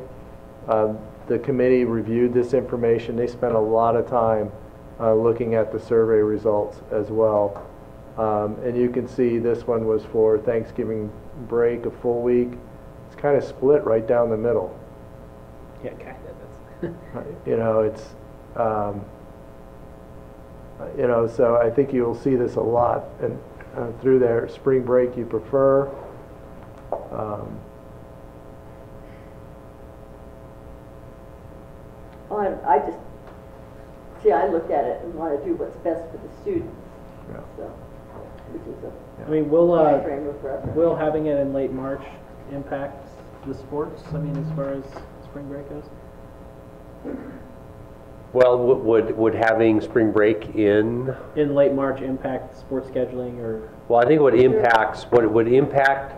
The committee reviewed this information. They spent a lot of time looking at the survey results as well. And you can see this one was for Thanksgiving break, a full week. It's kind of split right down the middle. Yeah, kind of. It's, so I think you'll see this a lot. And through there, spring break you prefer. I look at it and want to do what's best for the students. Yeah. So, which is a I mean, frame of reference. will having it in late March impact the sports? I mean, as far as spring break goes? Well, would having spring break in late March impact sports scheduling or? Well, I think what would impact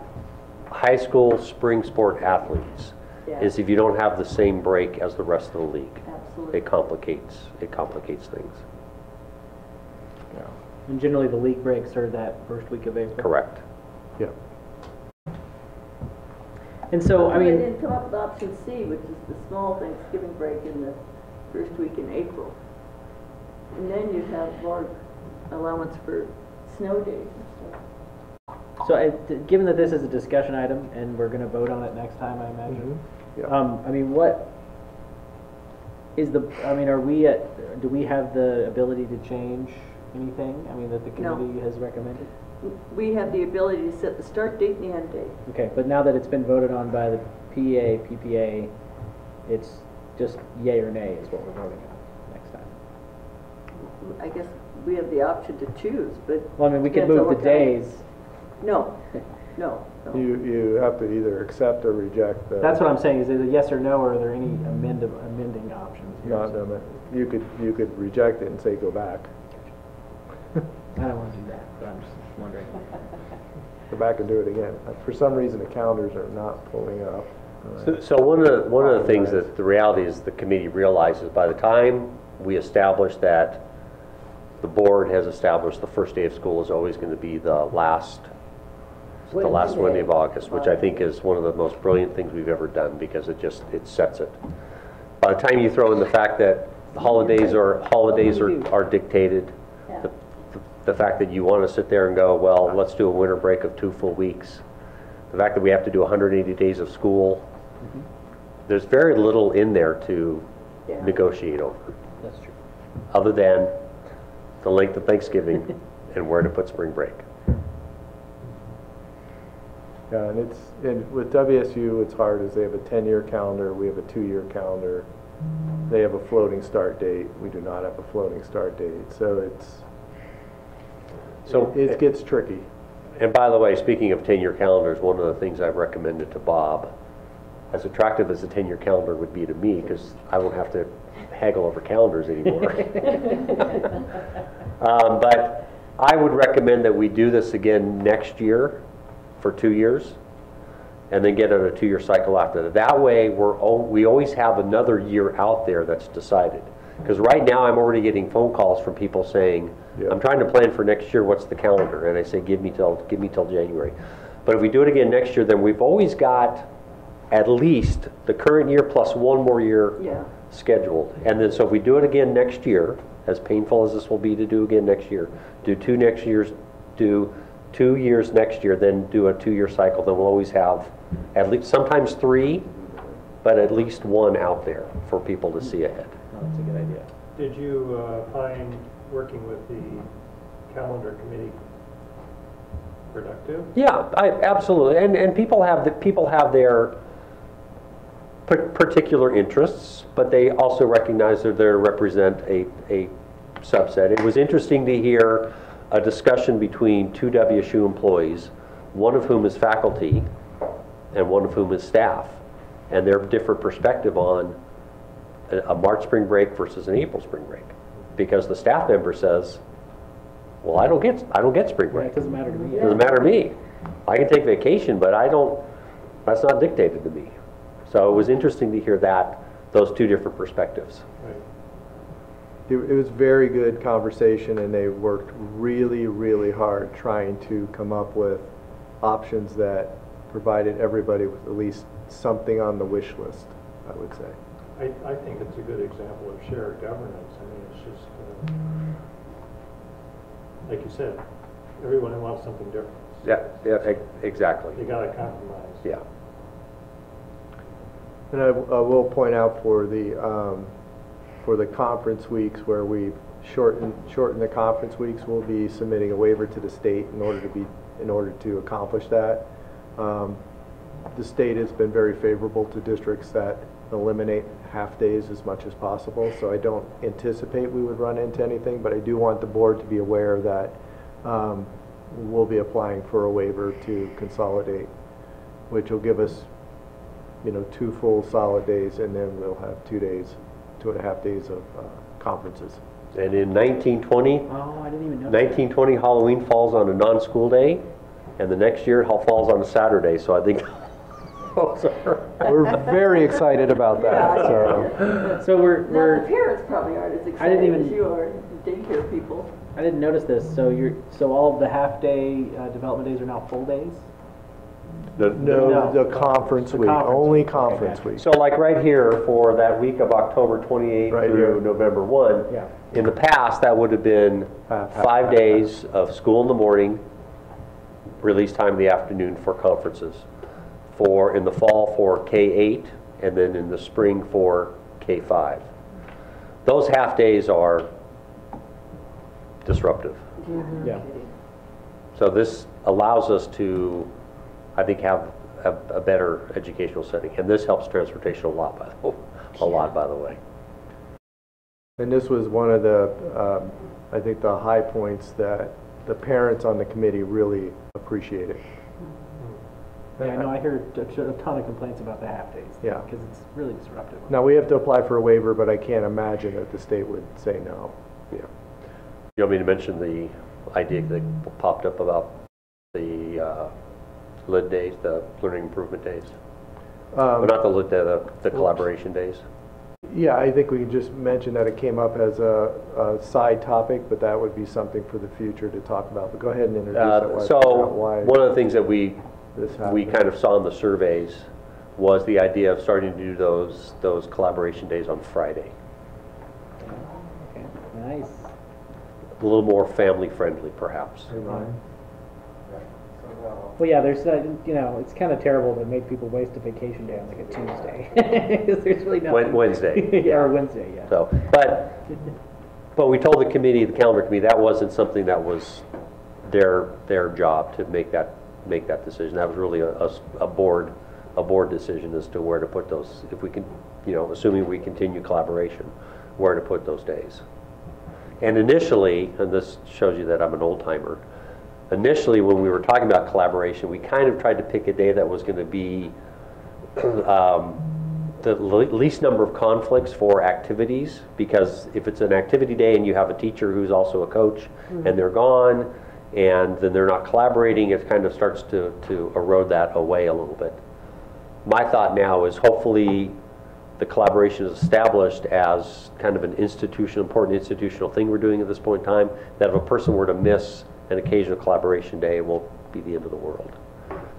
high school spring sport athletes is if you don't have the same break as the rest of the league. Absolutely. It complicates things. And generally, the league breaks are that first week of April. Correct. Yeah. And so, I We mean, didn't come up with option C, which is the small Thanksgiving break in the first week in April. And then you'd have more allowance for snow days and stuff. so given that this is a discussion item and we're going to vote on it next time, I imagine. Yeah. I mean, what is the? I mean, do we have the ability to change anything? I mean, that the No. committee has recommended. We have the ability to set the start date and the end date. Okay, but now that it's been voted on by the PPA, it's just yay or nay is what we're voting on next time. I guess we have the option to choose, but. Well, I mean, we could depends on move the what kind. days. No, no. You have to either accept or reject the. That's what I'm saying. Is it a yes or no, or are there any amending options here? Not, you could reject it and say go back. I don't want to do that, but I'm just wondering. Go back and do it again. For some reason, the calendars are not pulling up. So one of the things that the reality is the committee realizes by the time we establish that the board has established the first day of school is always going to be the last Wednesday of August, which I think is one of the most brilliant things we've ever done because it sets it. By the time you throw in the fact that holidays are dictated, the fact that you want to sit there and go, well, let's do a winter break of 2 full weeks, the fact that we have to do 180 days of school, there's very little in there to negotiate over. That's true. Other than the length of Thanksgiving and where to put spring break. Yeah, and with WSU, it's hard as they have a 10-year calendar, we have a 2-year calendar. They have a floating start date. We do not have a floating start date. So it gets tricky. And by the way, speaking of 10-year calendars, one of the things I've recommended to Bob, as attractive as a 10-year calendar would be to me, because I won't have to haggle over calendars anymore. But I would recommend that we do this again next year for 2 years, and then get on a 2-year cycle after that. That way, we always have another year out there that's decided. Because right now, I'm already getting phone calls from people saying, I'm trying to plan for next year, what's the calendar? And I say, give me till January. But if we do it again next year, then we've always got at least the current year plus one more year scheduled. And then so if we do it again next year, as painful as this will be to do again next year, do 2 years next year, then do a 2-year cycle, then we'll always have at least, sometimes 3, but at least 1 out there for people to see ahead. Oh, that's a good idea. Did you find working with the calendar committee productive? Yeah, absolutely. And people have their particular interests, but they also recognize that they represent a subset. It was interesting to hear a discussion between 2 WSU employees, one of whom is faculty and one of whom is staff, and their different perspective on a March spring break versus an April spring break. Because the staff member says, well, I don't get spring break. It doesn't matter to me. It doesn't matter to me. I can take vacation, but that's not dictated to me. So it was interesting to hear those 2 different perspectives. Right. It was very good conversation, and they worked really, really hard trying to come up with options that provided everybody with at least something on the wish list, I would say. I think it's a good example of shared governance. I mean, it's just, like you said, everyone wants something different. Yeah, exactly. You got to compromise. Yeah. And I will point out for the conference weeks where we've shortened the conference weeks, we'll be submitting a waiver to the state in order to accomplish that. The state has been very favorable to districts that eliminate half days as much as possible, so I don't anticipate we would run into anything, but I do want the board to be aware that we'll be applying for a waiver to consolidate, which will give us 2 full solid days, and then we'll have 2.5 days of conferences. And in 1920, Oh, I didn't even know. 1920 Halloween falls on a non-school day, and the next year it falls on a Saturday. So I think we're very excited about that. So Now, the parents probably aren't as excited as you are, daycare people. I didn't notice this, so all of the half-day development days are now full days? No, the conference week, only conference week. So like right here for that week of October 28th Right through here. November 1, Yeah. in the past, that would have been Half. 5 days of school in the morning, release time in the afternoon for conferences. In the fall for K-8, and then in the spring for K-5. Those half days are disruptive. Yeah. So this allows us to, I think, have a better educational setting. And this helps transportation a lot, by the way. And this was one of the, I think, the high points that the parents on the committee really appreciated. Yeah, I know, I heard a ton of complaints about the half-days. Yeah. Because it's really disruptive. Now, we have to apply for a waiver, but I can't imagine that the state would say no. Yeah. You want me to mention the idea that popped up about the LID days, the learning improvement days? Well, not the LID, the collaboration days. Yeah, I think we can just mention that it came up as a side topic, but that would be something for the future to talk about. But go ahead and introduce it. So one of the things that we kind of saw in the surveys was the idea of starting to do those collaboration days on Friday. Okay, nice. A little more family friendly, perhaps. Well, yeah, there's, it's kind of terrible to make people waste a vacation day on like a Tuesday. Because there's really nothing. Wednesday. Yeah, or Wednesday, yeah. So, but we told the committee, the calendar committee, that wasn't something that was their job to make that decision. That was really a board decision as to where to put those, if we can, assuming we continue collaboration, where to put those days. And initially, and this shows you that I'm an old timer, initially when we were talking about collaboration, we kind of tried to pick a day that was going to be the least number of conflicts for activities, because if it's an activity day and you have a teacher who's also a coach and they're gone and then they're not collaborating, it kind of starts to erode that away a little bit. My thought now is hopefully the collaboration is established as kind of an important institutional thing we're doing at this point in time, that if a person were to miss an occasional collaboration day, it won't be the end of the world.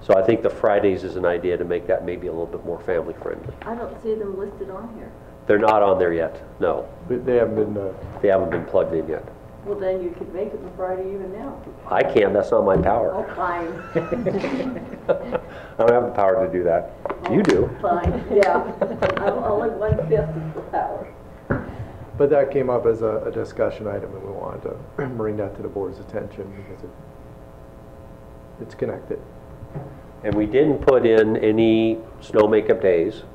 So I think the Fridays is an idea to make that maybe a little bit more family friendly. I don't see them listed on here. They're not on there yet, no. They haven't been Plugged in yet. Well, then you could make it the Friday even now. I can't, that's not my power. Oh, fine. I don't have the power to do that. You do. Fine, yeah. I'm only 1/5 of the power. But that came up as a discussion item, and we wanted to bring that to the board's attention because it's connected. And we didn't put in any snow makeup days,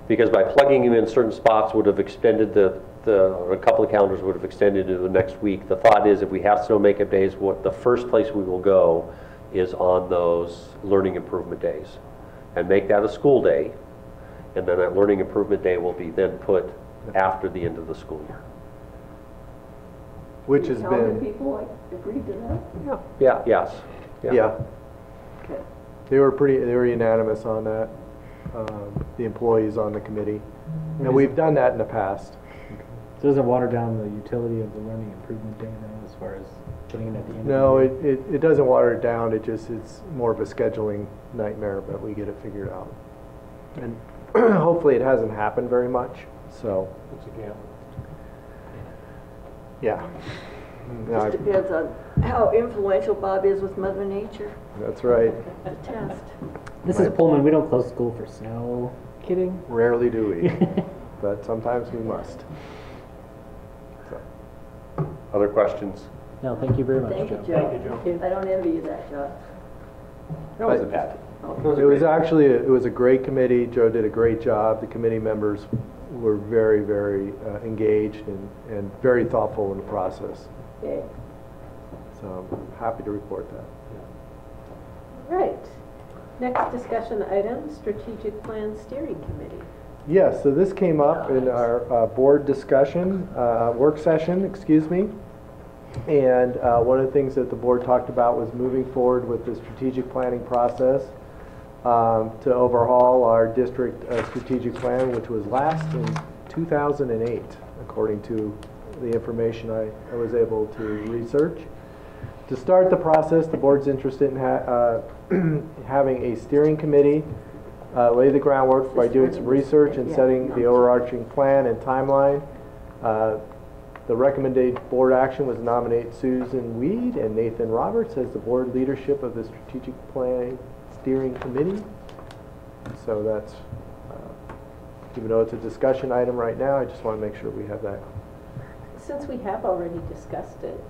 because by plugging them in certain spots would have extended a couple of calendars would have extended into the next week. The thought is if we have snow makeup days, the first place we will go is on those learning improvement days and make that a school day. And then that learning improvement day will be then put after the end of the school year. Which has been... people agreed to that? Yeah. Yes. Yeah. Okay. They were unanimous on that, the employees on the committee. And we've done that in the past. So does it water down the utility of the learning improvement day then, as far as putting it at the end? No, it doesn't water it down. It's more of a scheduling nightmare, but we get it figured out. And hopefully it hasn't happened very much, so. Yeah. It just depends on how influential Bob is with Mother Nature. That's right. The test. This is Pullman. We don't close school for snow. Kidding? Rarely do we, but sometimes we must. So. Other questions? No, thank you very much, Thank you, Joe. Joe. I don't envy you that job. That wasn't bad. It was a great committee. Joe did a great job. The committee members were very, very engaged and very thoughtful in the process. Okay. So I'm happy to report that. Right. Next discussion item, Strategic Plan Steering Committee. Yes, so this came up in our board discussion, work session, excuse me. And one of the things that the board talked about was moving forward with the strategic planning process to overhaul our district strategic plan, which was last in 2008, according to the information I was able to research. To start the process, the board's interested in having a steering committee lay the groundwork by doing some research and setting the overarching plan and timeline. The recommended board action was nominate Susan Weed and Nathan Roberts as the board leadership of the strategic planning steering committee. So that's, even though it's a discussion item right now, I just want to make sure we have that. Since we have already discussed it.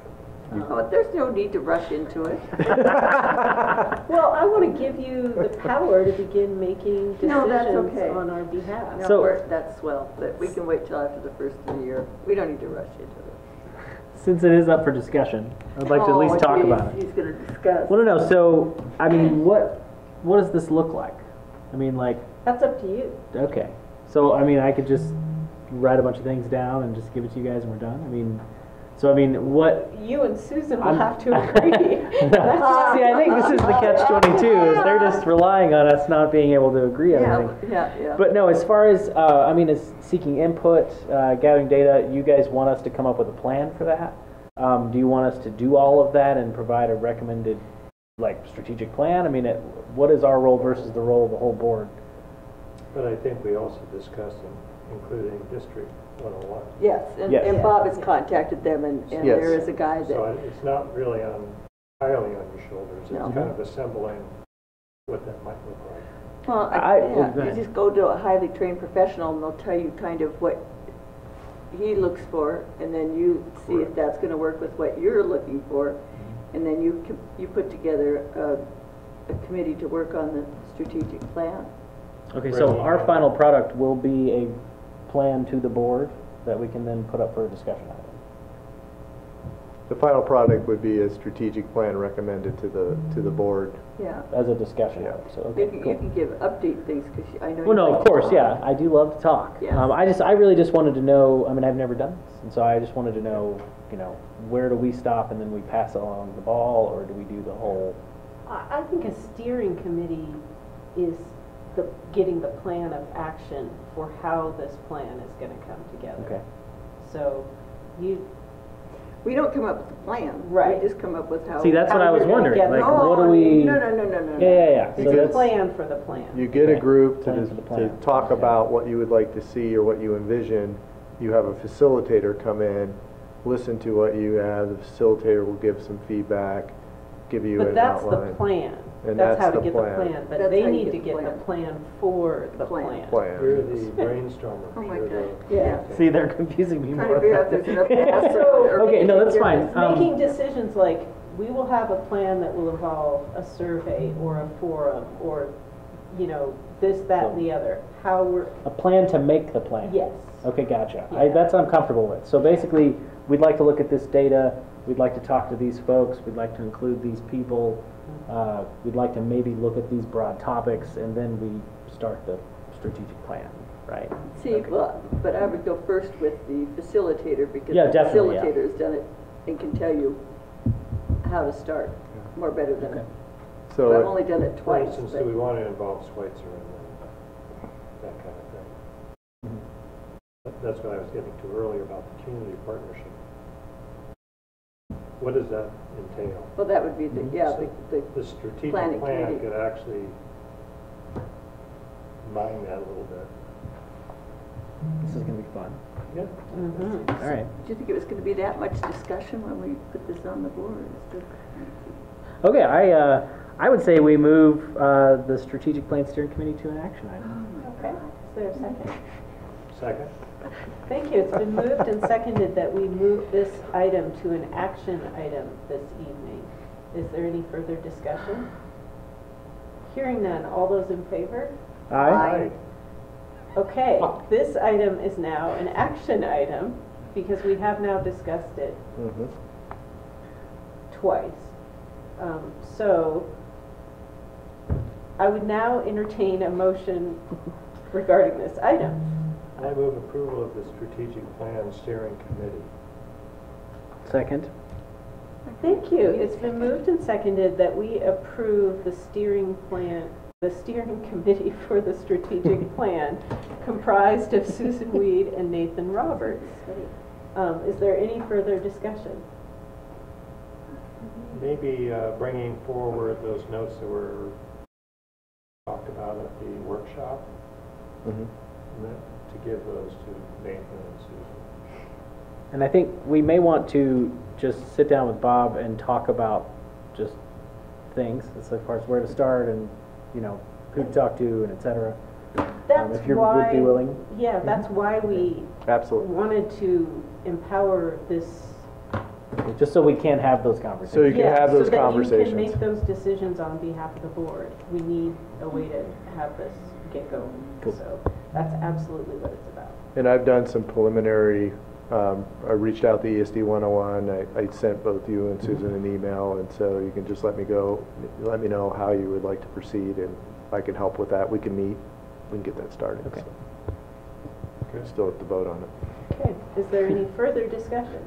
Oh, there's no need to rush into it. Well, I want to give you the power to begin making decisions No, that's okay. on our behalf. No, that's swell, but we can wait till after the first of the year. We don't need to rush into it. Since it is up for discussion, I'd like to at least talk about it. He's going to discuss. Well, no. So, I mean, what does this look like? I mean, like. That's up to you. Okay. So, I mean, I could just write a bunch of things down and just give it to you guys and we're done? I mean, so, I mean, what... You and Susan will have to agree. See, I think this is the catch-22, is they're just relying on us not being able to agree on anything. Yeah. But no, as far as, I mean, as seeking input, gathering data, you guys want us to come up with a plan for that? Do you want us to do all of that and provide a recommended, like, strategic plan? I mean, what is our role versus the role of the whole board? But I think we also discussed including District 101. Yes, and Bob has contacted them, and there is a guy that... So it's not really entirely on your shoulders. It's kind of assembling what that might look like. Well, you just go to a highly trained professional, and they'll tell you kind of what he looks for, and then you see if that's going to work with what you're looking for, and then you put together a committee to work on the strategic plan. Okay, so our final product will be a plan to the board that we can then put up for a discussion item. The final product would be a strategic plan recommended to the board. Yeah. As a discussion item. So You can give update things because I know. Well, no, of course, yeah. I do love to talk. Yeah. I really just wanted to know. I mean, I've never done this, and so I just wanted to know, where do we stop and then we pass along the ball, or do we do the whole? I think a steering committee is getting the plan of action for how this plan is going to come together. Okay. So we don't come up with a plan. Right. We just come up with how. See, that's what I was wondering. Like, no, what do we? No. Yeah. It's a plan for the plan. You get a group Plan to for the plan. talk about what you would like to see or what you envision. You have a facilitator come in, listen to what you have. The facilitator will give some feedback, give you an outline. But that's the plan. And that's how to the get plan. the plan. But That's they how you need to get get the the plan for the plan. You're the brainstormer. Oh my You're God. Yeah. See, they're confusing me Trying more. to figure out if there's enough gas or Okay, no, that's fine. Making decisions like, we will have a plan that will involve a survey or a forum or, this, that, and the other. How we're, A plan to make the plan. yes. Okay, gotcha. Yeah. That's I'm comfortable with. So basically, we'd like to look at this data. We'd like to talk to these folks. We'd like to include these people. We'd like to maybe look at these broad topics, and then we start the strategic plan, right? See, well, but I would go first with the facilitator because Yeah, the definitely, facilitator has done it and can tell you how to start more better than So I've only done it For twice. instance, but- do we want to involve Schweitzer in that kind of thing? That's what I was getting to earlier about the community partnership. What does that entail? Well, that would be the, The strategic planning plan committee. could actually mine that a little bit. This is going to be fun. Yeah. All right. Do you think it was going to be that much discussion when we put this on the board? Okay, I would say we move the strategic plan steering committee to an action item. Okay. Is there a second? Second? Thank you. It's been moved and seconded that we move this item to an action item this evening. Is there any further discussion? Hearing none, all those in favor? Aye. Okay, this item is now an action item because we have now discussed it twice. So I would now entertain a motion regarding this item. I move approval of the strategic plan steering committee. Second. Thank you. It's been moved and seconded that we approve the steering committee for the strategic plan comprised of Susan Weed and Nathan Roberts. Is there any further discussion? Maybe bringing forward those notes that were talked about at the workshop, and then to give those to Nathan and Susan. And I think we may want to just sit down with Bob and talk about just things, as far as where to start and, you know, who to talk to and et cetera. That's if you why, would be willing. Yeah, that's why we Absolutely. wanted to empower this. Just so we can have those conversations. So you can have those so that conversations. you can make those decisions on behalf of the board. We need a way to have this get going. Cool. So that's absolutely what it's about. And I've done some preliminary, I reached out to ESD 101. I sent both you and Susan an email, and so you can just let me know how you would like to proceed, and if I can help with that, we can meet, we can get that started. Okay. So. Okay. Still have to vote on it. Okay, is there any further discussion?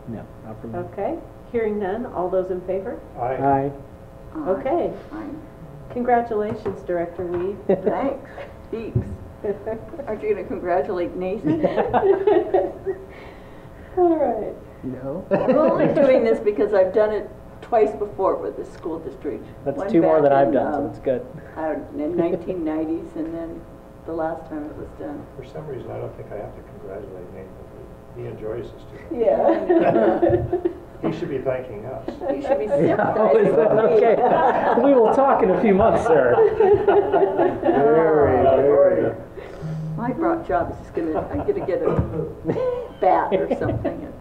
No, not from me. Okay, hearing none, all those in favor? Aye. Okay. Congratulations, Director Weed. Thanks. Thanks. Aren't you going to congratulate Nathan? All right. No. I'm only doing this because I've done it twice before with the school district. That's One two more back than I've in, done, so it's good. In 1990s, and then the last time it was done. For some reason, I don't think I have to congratulate Nathan. He enjoys this too much. Yeah. He should be thanking us. You should be Okay. We will talk in a few months, sir. Very. My job is just I'm gonna get a bat or something and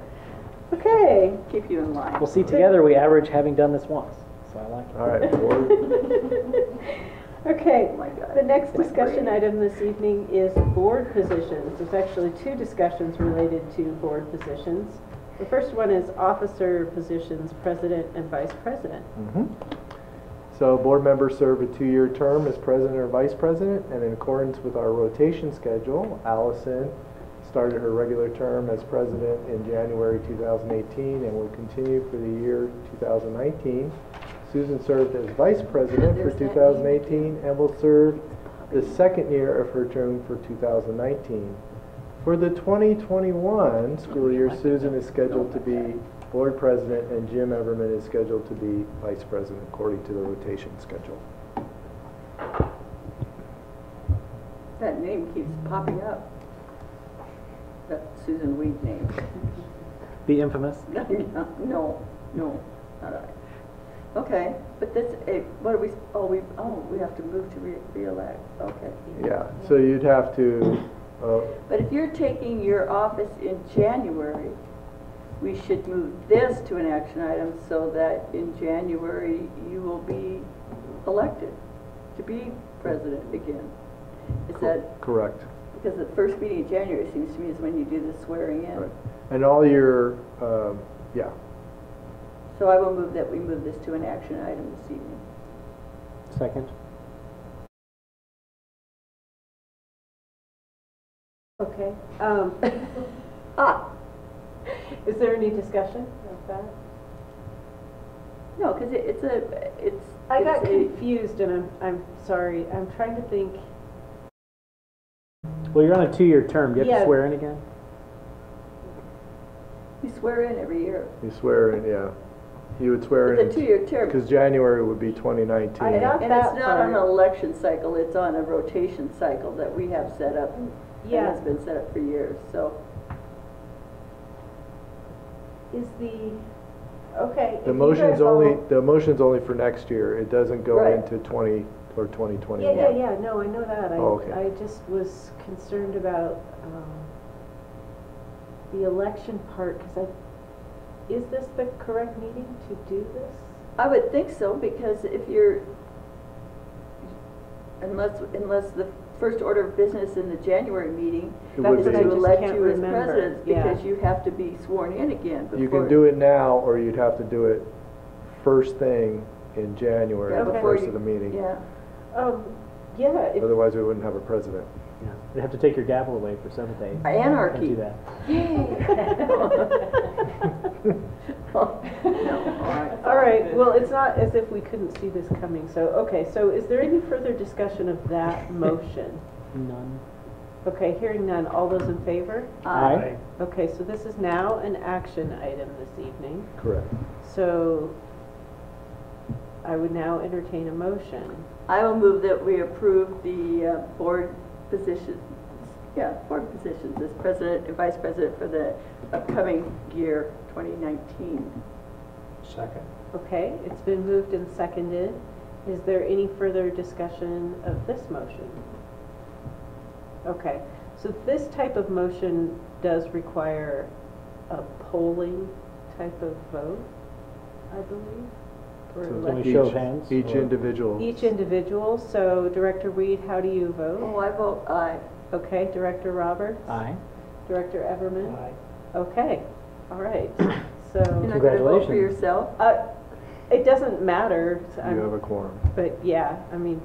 Okay. keep you in line. We'll see, together we average having done this once, so I like it. All right, board. Okay, Oh my God. the next My discussion brain. item this evening is board positions. There's actually two discussions related to board positions. The first one is officer positions, president and vice president. So board members serve a 2-year term as president or vice president, and in accordance with our rotation schedule, Allison started her regular term as president in January 2018 and will continue for the year 2019. Susan served as vice president for 2018 and will serve the second year of her term for 2019. For the 2021 school year, Susan is scheduled to be board president and Jim Everman is scheduled to be vice president according to the rotation schedule. That name keeps popping up. That Susan Weed name. The infamous. No, not I. Okay, but that's what are we? We have to move to re-elect. Okay. Yeah, so you'd have to. But if you're taking your office in January, we should move this to an action item so that in January you will be elected to be president again. Is that correct? Because the first meeting in January seems to me is when you do the swearing in. Right. And all your, yeah. So I will move that we move this to an action item this evening. Second. Okay. Is there any discussion of that? No, because I got confused, and I'm sorry. I'm trying to think. Well, you're on a 2-year term. Do you have to swear in again? You swear in every year. You swear in, yeah. You would swear in. It's a 2-year term. Because January would be 2019. And it's not on an election cycle, it's on a rotation cycle that we have set up. Yeah. And it's been set up for years, so. Is the, okay. The motion's only for next year. It doesn't go into 20 or 2021. Yeah, no, I know that. Okay. I just was concerned about the election part, because is this the correct meeting to do this? I would think so, because if you're, unless the first order of business in the January meeting is to elect you as president, because you have to be sworn in again before. You can do it now, or you'd have to do it first thing in January, the first of the meeting. Yeah. Yeah. Otherwise, we wouldn't have a president. Yeah. You'd have to take your gavel away for 7 days. Anarchy. Can't do that. All right, well, it's not as if we couldn't see this coming, so, okay, so is there any further discussion of that motion? None. Okay, hearing none. All those in favor? Aye. Okay, so this is now an action item this evening. Correct. So I would now entertain a motion. I will move that we approve the board positions as president and vice president for the upcoming year 2019. Second. Okay, it's been moved and seconded. Is there any further discussion of this motion? Okay, so this type of motion does require a polling type of vote, I believe. Or Can we show of hands? Each individual. Each individual. So Director Weed, how do you vote? Oh, I vote aye. Okay, Director Roberts? Aye. Director Everman? Aye. Okay, all right. So You're not going to vote for yourself? it doesn't matter. You have a quorum. But yeah, I mean,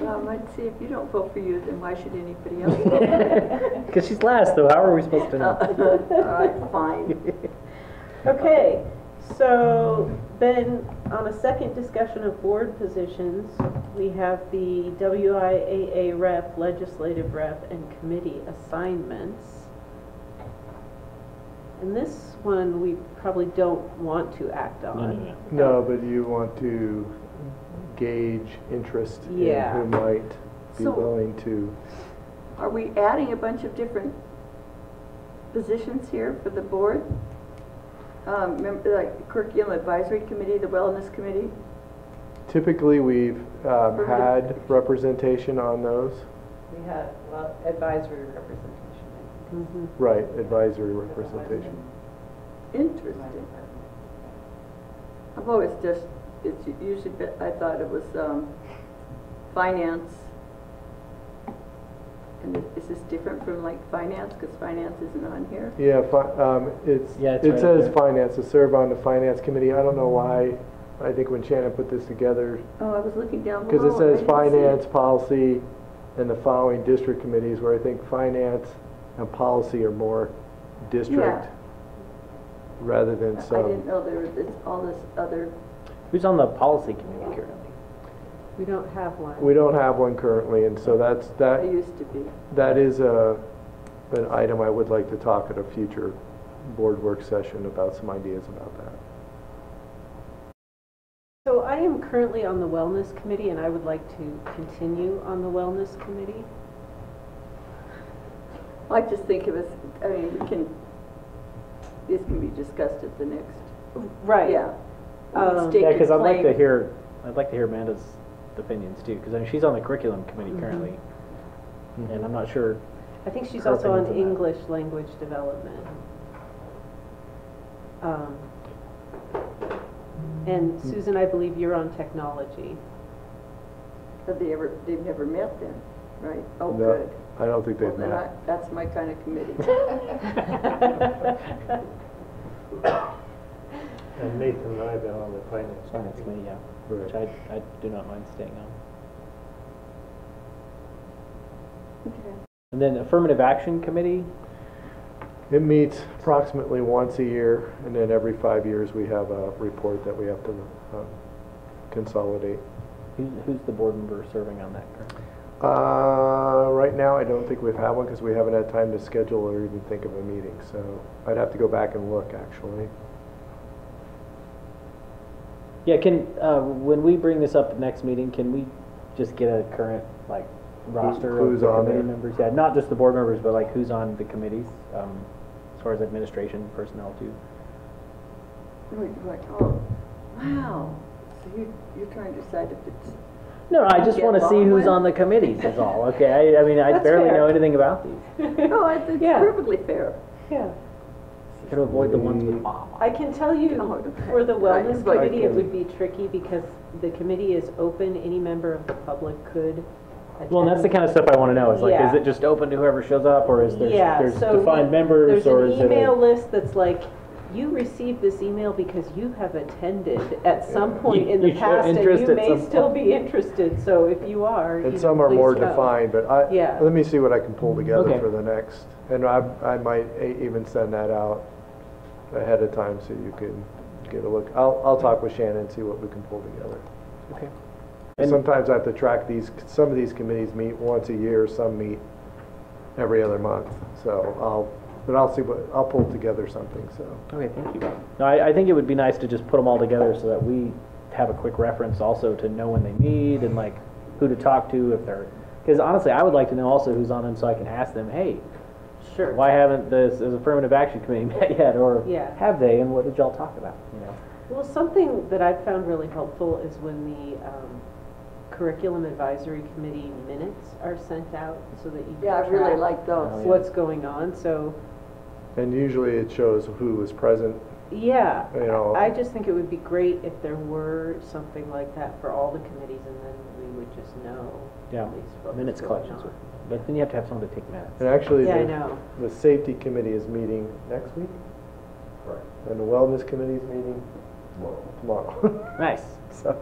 Well, I'd say if you don't vote for you, then why should anybody else vote? Because she's last, though. How are we supposed to know? All right, fine. okay. So then on a second discussion of board positions, we have the WIAA rep, legislative rep, and committee assignments. And this one we probably don't want to act on. No, but you want to gauge interest in who might be willing to. Are we adding a bunch of different positions here for the board? Remember, like curriculum advisory committee, the wellness committee? Typically, we've had representation on those. We had advisory representation. Mm-hmm. Right, advisory representation. Interesting. I've always just, it's usually, I thought it was finance. And is this different from like finance, because finance isn't on here? Yeah, it says there. finance, to serve on the finance committee. I don't know why. I think when Shannon put this together, Oh, I was looking down below. because it says I didn't see finance, policy, and the following district committees, where I think finance and policy are more district rather than I some. didn't know there was all this other. Who's on the policy committee currently? We don't have one. We don't have one currently, and so I that used to be. that is an item I would like to talk at a future board work session about some ideas about that. So I am currently on the wellness committee, and I would like to continue on the wellness committee. I just think it was, I mean, this can be discussed at the next. Right. Yeah. Yeah, because I'd like to hear Amanda's opinions too, because I mean, she's on the curriculum committee currently, and I'm not sure. I think she's her also on opinions on that. English language development. And Susan, I believe you're on technology. Have they've never met then, right? Oh, No, good. I don't think they've Well, then met. that's my kind of committee. And Nathan and I have been on the finance Finance committee. committee, yeah, Right. which I do not mind staying on. Okay. And then affirmative action committee. It meets approximately once a year, and then every 5 years we have a report that we have to consolidate. Who's the board member serving on that currently? Right now, I don't think we've had one because we haven't had time to schedule or even think of a meeting, so I'd have to go back and look, actually. Yeah, when we bring this up at next meeting, can we just get a current, like, roster of Who's the on committee there? members? Yeah, not just the board members, but like who's on the committees, as far as administration personnel too. Oh, wow. So you're trying to decide if it's. No, I just Get want to see who's Baldwin? on the committees is all, okay? I mean, I That's barely fair. know anything about these. No, it's perfectly fair. Yeah. Got to avoid the ones with Bob. I can tell you, for the Right, wellness right. committee, it would be tricky because the committee is open. Any member of the public could attend. Well, and that's the kind of stuff I want to know. Is like, Yeah. is it just open to whoever shows up, or is there's so defined members, there's or an is it email list that's like, you received this email because you have attended at some point in the You showed past, and interest you at may some still point. be interested. So if you are, And some are more defined, but Yeah. let me see what I can pull together Okay. for the next. And I might even send that out ahead of time so you can get a look. I'll talk with Shannon and see what we can pull together. Okay. And sometimes I have to track some of these committees meet once a year, some meet every other month. So I'll see I'll pull together something, so. Okay, thank you. No, I think it would be nice to just put them all together so that we have a quick reference also to know when they meet and like who to talk to if they're, because honestly, I would like to know also who's on them so I can ask them, hey, Sure. why haven't this affirmative action committee met yet, or Yeah. have they, and what did y'all talk about, you know? Well, something that I've found really helpful is when the Curriculum Advisory Committee minutes are sent out so that you can Yeah, I really track like those. what's going on. So, And usually it shows who was present, yeah, you know. I just think it would be great if there were something like that for all the committees, and then we would just know Yeah, at least what minutes was going collections, on. but then you have to have someone to take minutes. And actually, Yeah, I know. the safety committee is meeting next week. Correct. And the wellness committee is meeting tomorrow. Nice. So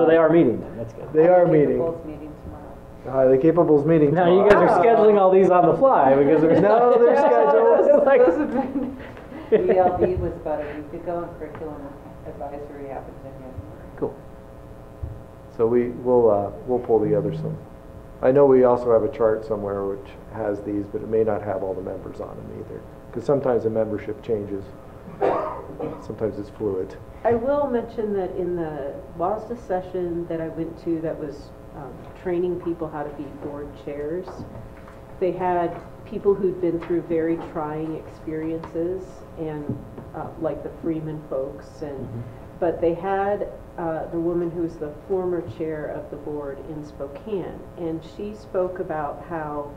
They are meeting then, that's good. They are meeting. meeting tomorrow. Highly Capable's meeting Now, tomorrow. you guys are scheduling all these on the fly because there's No, they're scheduled. Like- ELD was about a week ago, and curriculum advisory happens in January. Cool. So we'll pull together some. I know we also have a chart somewhere which has these, but it may not have all the members on them either. Because sometimes the membership changes. Sometimes it's fluid. I will mention that in the WASDA session that I went to that was training people how to be board chairs, they had people who'd been through very trying experiences, and like the Freeman folks, and but they had the woman who's the former chair of the board in Spokane, and she spoke about how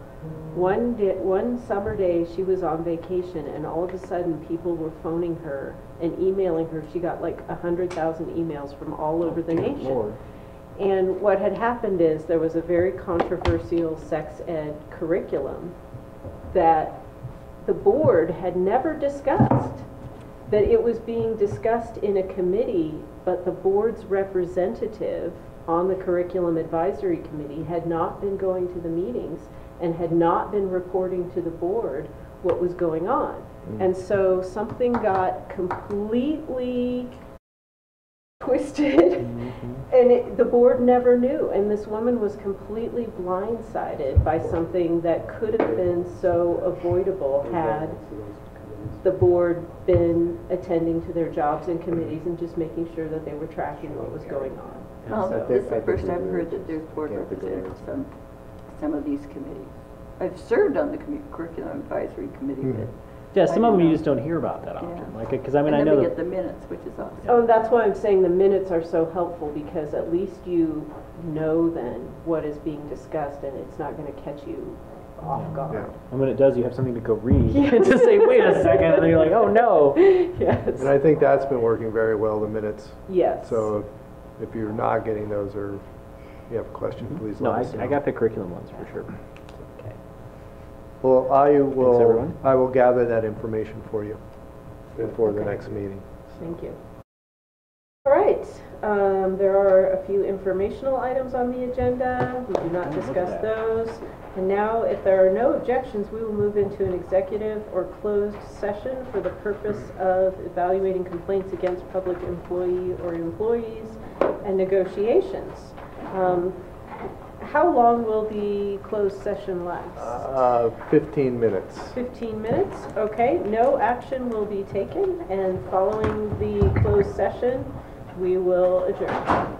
one summer day she was on vacation, and all of a sudden people were phoning her and emailing her. She got like 100,000 emails from all over the nation. Lord. And what had happened is there was a very controversial sex ed curriculum that the board had never discussed, that it was being discussed in a committee, but the board's representative on the curriculum advisory committee had not been going to the meetings and had not been reporting to the board what was going on. And so something got completely twisted, and the board never knew. And this woman was completely blindsided by something that could have been so avoidable had the board been attending to their jobs and committees and just making sure that they were tracking what was going on. Well, this is the first I've heard that there's board representatives on some of these committees. I've served on the curriculum advisory committee, but Yeah, some of them you just don't hear about that often. Yeah. Like, because I mean, I I know never that get the minutes, which is awesome. Oh, and that's why I'm saying the minutes are so helpful, because at least you know then what is being discussed, and it's not going to catch you off guard. and when it does, you have something to go read and to say, wait a second, and then you're like, oh no. Yes. And I think that's been working very well, the minutes. Yes. So if you're not getting those or you have a question, please No, let us know. I got the curriculum ones for sure. Well, everyone. I will gather that information for you before the next meeting. Thank you. All right, there are a few informational items on the agenda. We do not discuss those. And now, if there are no objections, we will move into an executive or closed session for the purpose of evaluating complaints against public employee or employees and negotiations. How long will the closed session last? 15 minutes. 15 minutes, okay. No action will be taken, and following the closed session, we will adjourn.